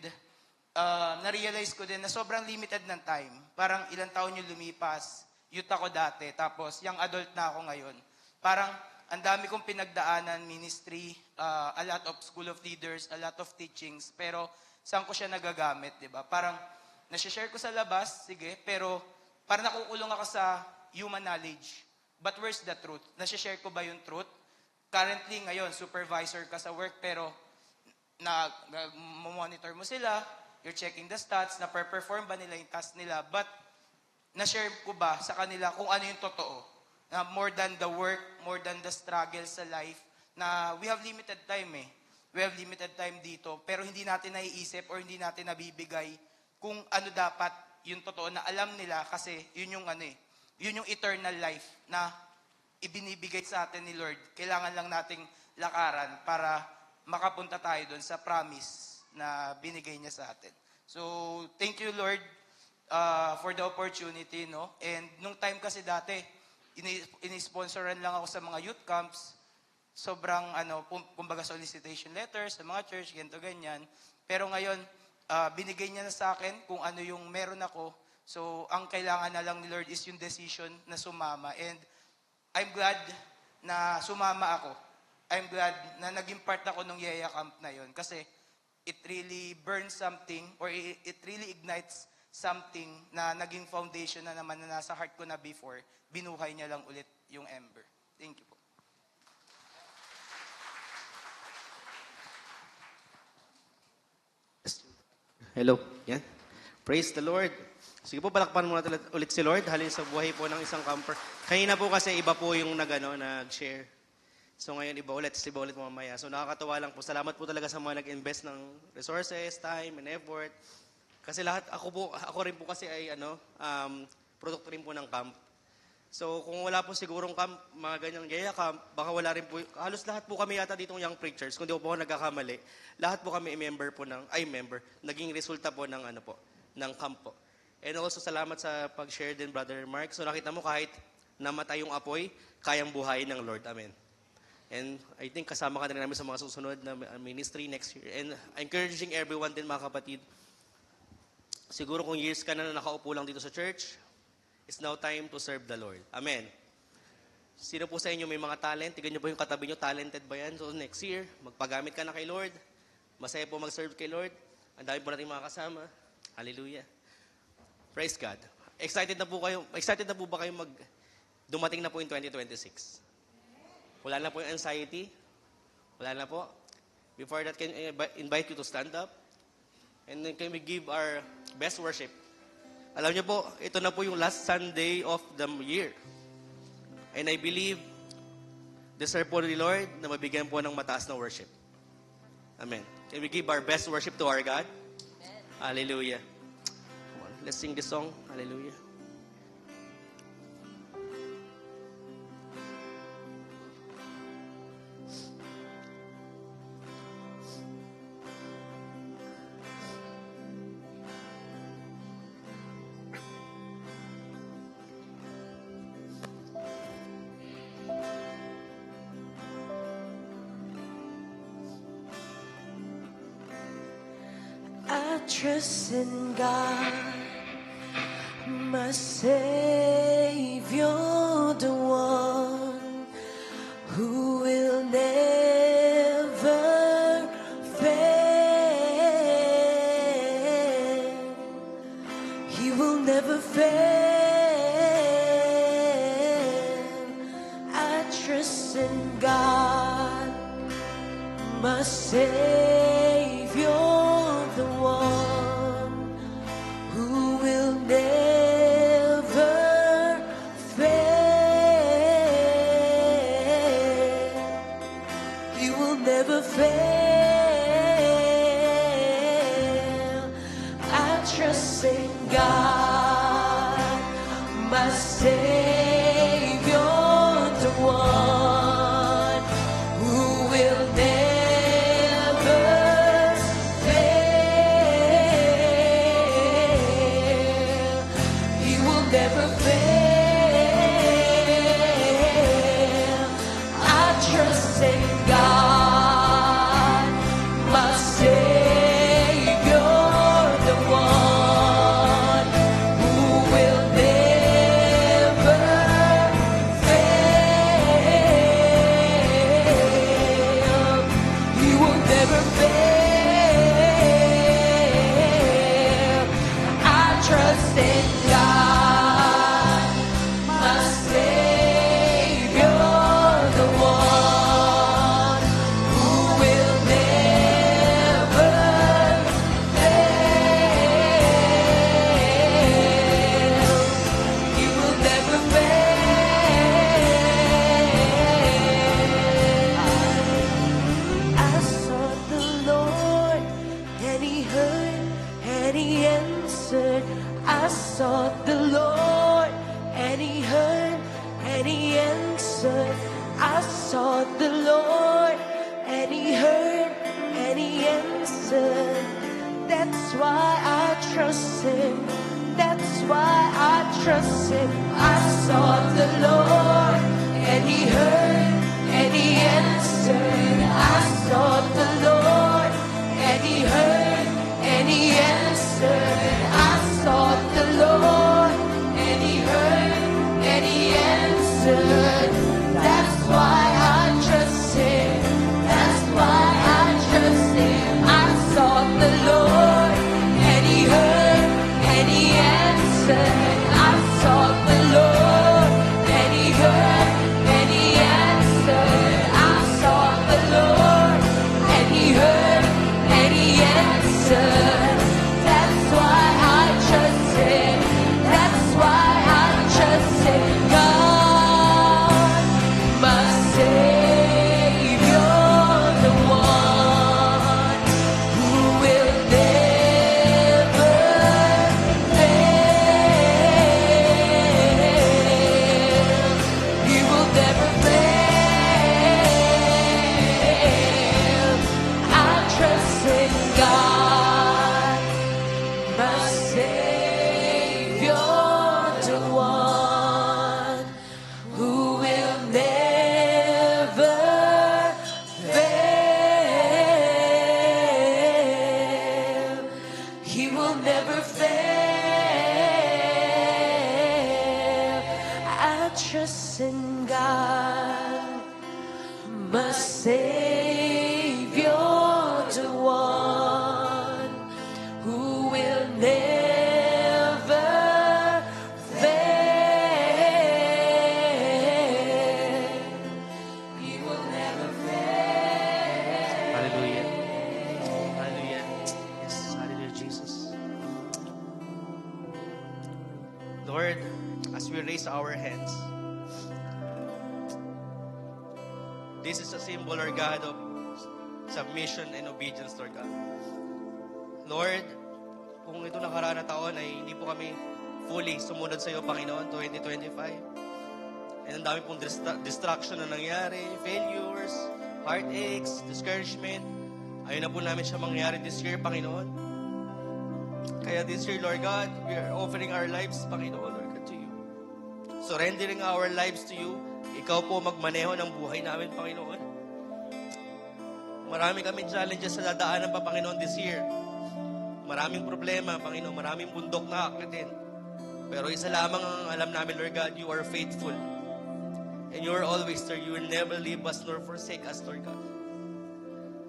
na-realize ko din na sobrang limited ng time. Parang ilang taon yung lumipas, youth ako dati, tapos young adult na ako ngayon. Parang ang dami kong pinagdaanan, ministry, a lot of school of leaders, a lot of teachings, pero saan ko siya nagagamit, di ba? Parang nasi-share ko sa labas, sige, pero parang nakukulong ako sa human knowledge. But where's the truth? Nasi-share ko ba yung truth? Currently, ngayon, supervisor ka sa work, pero monitor mo sila, you're checking the stats, na-perform ba nila yung task nila, but na-share ko ba sa kanila kung ano yung totoo? Na more than the work, more than the struggle sa life, na we have limited time eh. We have limited time dito, pero hindi natin naiisip or hindi natin nabibigay kung ano dapat yung totoo na alam nila kasi yun yung yun yung eternal life na ibinibigay sa atin ni Lord. Kailangan lang nating lakaran para makapunta tayo doon sa promise na binigay niya sa atin. So, thank you Lord for the opportunity, no? And nung time kasi dati, ini-sponsoran lang ako sa mga youth camps. Sobrang kumbaga solicitation letters sa mga church, ganito ganyan. Pero ngayon, binigay niya na sa akin kung ano yung meron ako. So, ang kailangan na lang ni Lord is yung decision na sumama. And I'm glad na sumama ako. I'm glad na naging part ako ng Yaya Camp na yon kasi it really burns something or it really ignites something na naging foundation na naman na nasa heart ko na before. Binuhay niya lang ulit yung ember. Thank you po. Hello. Yan. Praise the Lord. Sige po, palakpan muna ulit si Lord. Halin sa buhay po ng isang camper. Kanina po kasi iba po yung nag-share. So ngayon iba ulit mamaya. So nakakatuwa lang po. Salamat po talaga sa mga nag-invest ng resources, time, and effort. Kasi ako rin po kasi ay product rin po ng camp. So kung wala po sigurong mga ganyang yaya camp, baka wala rin po, halos lahat po kami yata ditong young preachers, kung di po ako nagkakamali, lahat po kami naging resulta po ng ng camp po. And also salamat sa pag-share din, Brother Mark. So nakita mo kahit namatay yung apoy, kayang buhayin ng Lord. Amen. And I think kasama ka na rin namin sa mga susunod na ministry next year. And encouraging everyone din, mga kapatid, siguro kung years ka na nakaupo lang dito sa church, it's now time to serve the Lord. Amen. Sino po sa inyo may mga talent? Tignan niyo po yung katabi niyo, talented ba yan? So next year, magpagamit ka na kay Lord. Masaya po mag-serve kay Lord. Ang dami po natin mga kasama. Hallelujah. Praise God. Excited na po ba kayo dumating na po in 2026? Wala na po yung anxiety? Wala na po? Before that, can I invite you to stand up? And then can we give our best worship? Alam niyo po, ito na po yung last Sunday of the year. And I believe, deserve po ni Lord na mabigyan po ng mataas na worship. Amen. Can we give our best worship to our God? Amen. Hallelujah. Come on, let's sing this song. Hallelujah. I trust in God, my Savior, the one who will never fail. He will never fail. I trust in God, my Savior, the one who will never fail. He will never fail. I trust in God, my Savior, the one who will never fail. He will never fail. I trust in God, my Savior, the one who will never fail. He will never fail. I trust in God, my Savior, the one who will never fail. He will never fail. I sought the Lord, and He heard, and He answered. I sought the Lord, and He heard, and He answered. I sought the Lord, and He heard, and He answered. That's why I trust Him. That's why I trust Him. I sought the Lord, and He heard, and He answered. I sought the Lord, and He heard, and He answered. I sought the Lord, and He heard, and He answered. That's why I trust Him. That's why I trust Him. I sought the Lord, and He heard, and He answered. I sought the Lord, and He heard, and He answered. I sought the Lord, and He heard, and He answered. That's why trust in God, my Savior, the one who will never fail. He will never fail. Hallelujah. Hallelujah. Yes, hallelujah, Jesus. Lord, as we raise our hands, this is a symbol, Lord God, of submission and obedience, Lord God. Lord, kung ito nakaraan na taon ay hindi po kami fully sumunod sa iyo, Panginoon, 2025. And ang dami pong distraction na nangyari, failures, heartaches, discouragement. Ayun na po namin siya mangyari this year, Panginoon. Kaya this year, Lord God, we are offering our lives, Panginoon, Lord God, to you. Surrendering our lives to you. Ikaw po magmaneho ng buhay namin, Panginoon. Marami kaming challenges sa dadaanan pa, Panginoon, this year. Maraming problema, Panginoon. Maraming bundok na akitin. Pero isa lamang ang alam namin, Lord God, you are faithful. And you are always there. You will never leave us nor forsake us, Lord God.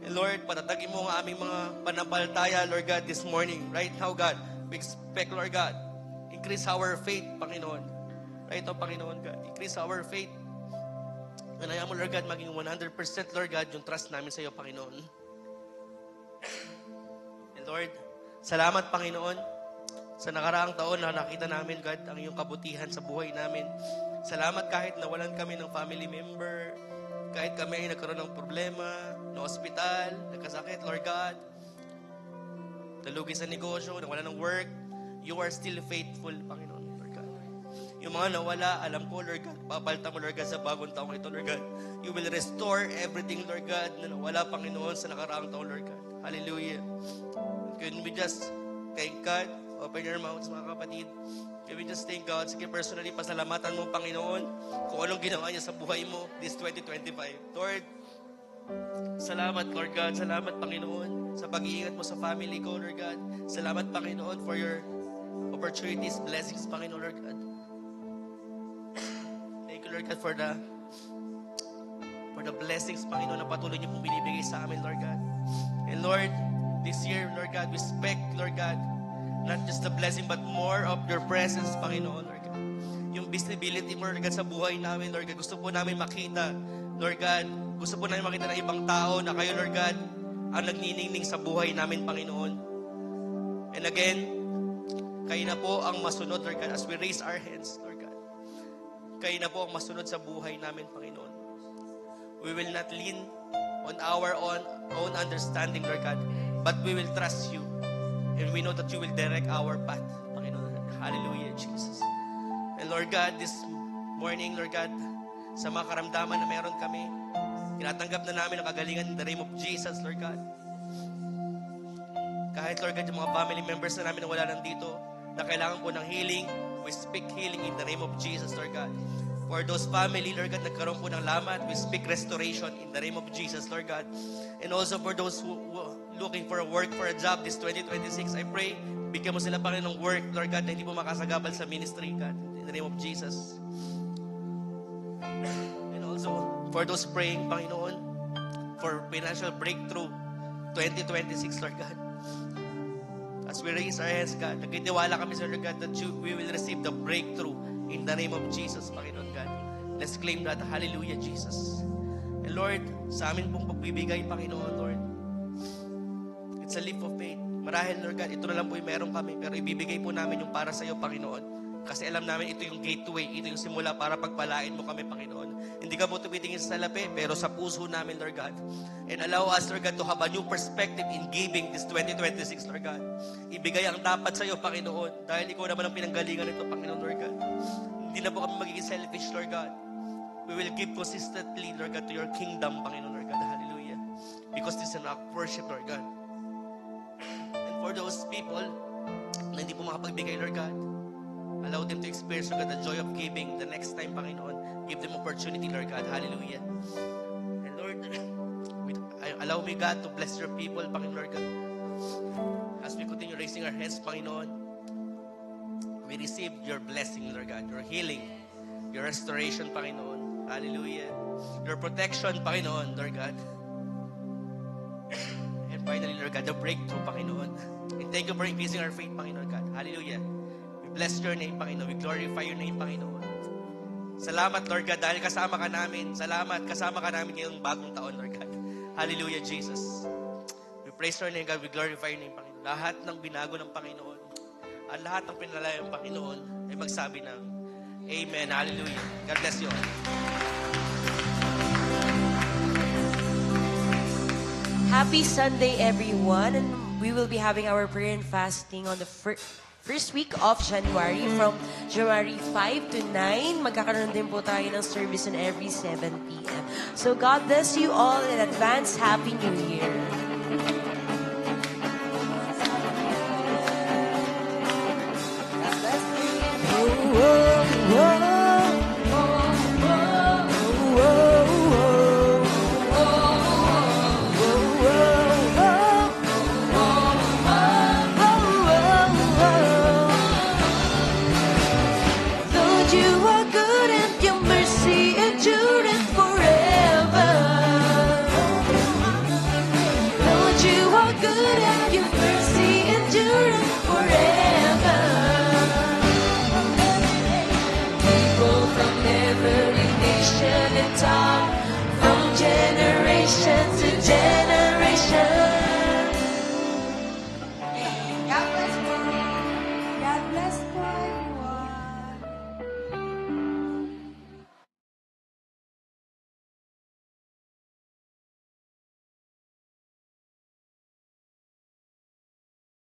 And Lord, patatagin mo ang aming mga panampalataya, Lord God, this morning. Right now, God, we expect, Lord God, increase our faith, Panginoon. Right now, Panginoon, God, increase our faith. And ayaw mo, Lord God, maging 100%, Lord God, yung trust namin sa iyo, Panginoon. And Lord, salamat, Panginoon, sa nakaraang taon na nakita namin, God, ang iyong kabutihan sa buhay namin. Salamat kahit nawalan kami ng family member, kahit kami ay nagkaroon ng problema, na hospital, nagkasakit, Lord God, nalugi sa negosyo, nawalan ng work, you are still faithful, Panginoon, Lord God. Yung mga nawala, alam ko, Lord God, papalitan mo, Lord God, sa bagong taong ito, Lord God. You will restore everything, Lord God, na nawala, Panginoon, sa nakaraang taon, Lord God. Hallelujah. Can we just thank God? Open your mouths, mga kapatid. Can we just thank God? Sige, personally, pasalamatan mo, Panginoon, kung anong ginawa niya sa buhay mo this 2025. Lord, salamat, Lord God. Salamat, Panginoon, sa pag-iingat mo sa family ko, Lord God. Salamat, Panginoon, for your opportunities, blessings, Panginoon, Lord God. Thank you, Lord God, for the blessings, Panginoon, na patuloy niyo pong binibigay sa amin, Lord God. And Lord, this year, Lord God, we expect, Lord God, not just the blessing, but more of your presence, Panginoon, Lord God. Yung visibility mo, Lord God, sa buhay namin, Lord God. Gusto po namin makita, Lord God, gusto po namin makita ng ibang tao na kayo, Lord God, ang nagniningning sa buhay namin, Panginoon. And again, kayo na po ang masunod, Lord God, as we raise our hands, Lord God. Kayo na po ang masunod sa buhay namin, Panginoon. We will not lean on our own understanding, Lord God, but we will trust you. And we know that you will direct our path, Panginoon. Hallelujah, Jesus. And Lord God, this morning, Lord God, sa mga karamdaman na meron kami, tinatanggap na namin ang kagalingan in the name of Jesus, Lord God. Kahit, Lord God, yung mga family members na namin na wala nandito, na kailangan po ng healing, we speak healing in the name of Jesus, Lord God. For those family, Lord God, nagkaroon po ng lamat, we speak restoration in the name of Jesus, Lord God. And also for those who looking for a work, for a job this 2026, I pray, bigyan mo sila pa rin ng work, Lord God, na hindi po makasagabal sa ministry, God, in the name of Jesus. And also, for those praying, Panginoon, for financial breakthrough, 2026, Lord God. As we raise our hands, God, nagtitiwala kami sa Lord God that we will receive the breakthrough in the name of Jesus, Panginoon God. Let's claim that. Hallelujah, Jesus. And Lord, sa amin pong pagbibigay, Panginoon, Lord, it's a leap of faith. Marahil, Lord God, ito na lang po yung meron kami, pero ibibigay po namin yung para sa iyo, Panginoon. Kasi alam namin ito yung gateway, ito yung simula para pagpalain mo kami, Panginoon. Hindi ka po tumitingin sa salapi, pero sa puso namin, Lord God. And allow us, Lord God, to have a new perspective in giving this 2026, Lord God. Ibigay ang dapat sa iyo, Panginoon, dahil ikaw naman ang pinanggalingan nito, Panginoon, Lord God. Hindi na po kami magiging selfish, Lord God. We will give consistently, Lord God, to your kingdom, Panginoon, Lord God. Hallelujah. Because this is an act of worship, Lord God. And for those people na hindi po makapagbigay, Lord God, allow them to experience, Lord God, the joy of giving the next time, Panginoon. Give them opportunity, Lord God. Hallelujah. And Lord, allow me, God, to bless your people, Panginoon, Lord God. As we continue raising our hands, Panginoon, we receive your blessing, Lord God, your healing. Your restoration, Panginoon. Hallelujah. Your protection, Panginoon, Lord God. And finally, Lord God, the breakthrough, Panginoon. And thank you for increasing our faith, Panginoon God. Hallelujah. We bless your name, Panginoon. We glorify your name, Panginoon. Salamat, Lord God, dahil kasama ka namin. Salamat, kasama ka namin ngayong bagong taon, Lord God. Hallelujah, Jesus. We praise your name, God. We glorify your name, Panginoon. Lahat ng binago ng Panginoon at lahat ng pinalaya ng Panginoon ay magsabi ng Amen. Hallelujah. God bless you all. Happy Sunday, everyone. And we will be having our prayer and fasting on the first week of January from January 5 to 9. Magkakaroon din po tayo ng service on every 7 p.m. So God bless you all in advance. Happy New Year. Lord, you are good and your mercy endureth forever. Lord, you are good and your mercy endureth forever. People from every nation and tongue, from generation to generation. God bless you. God bless you.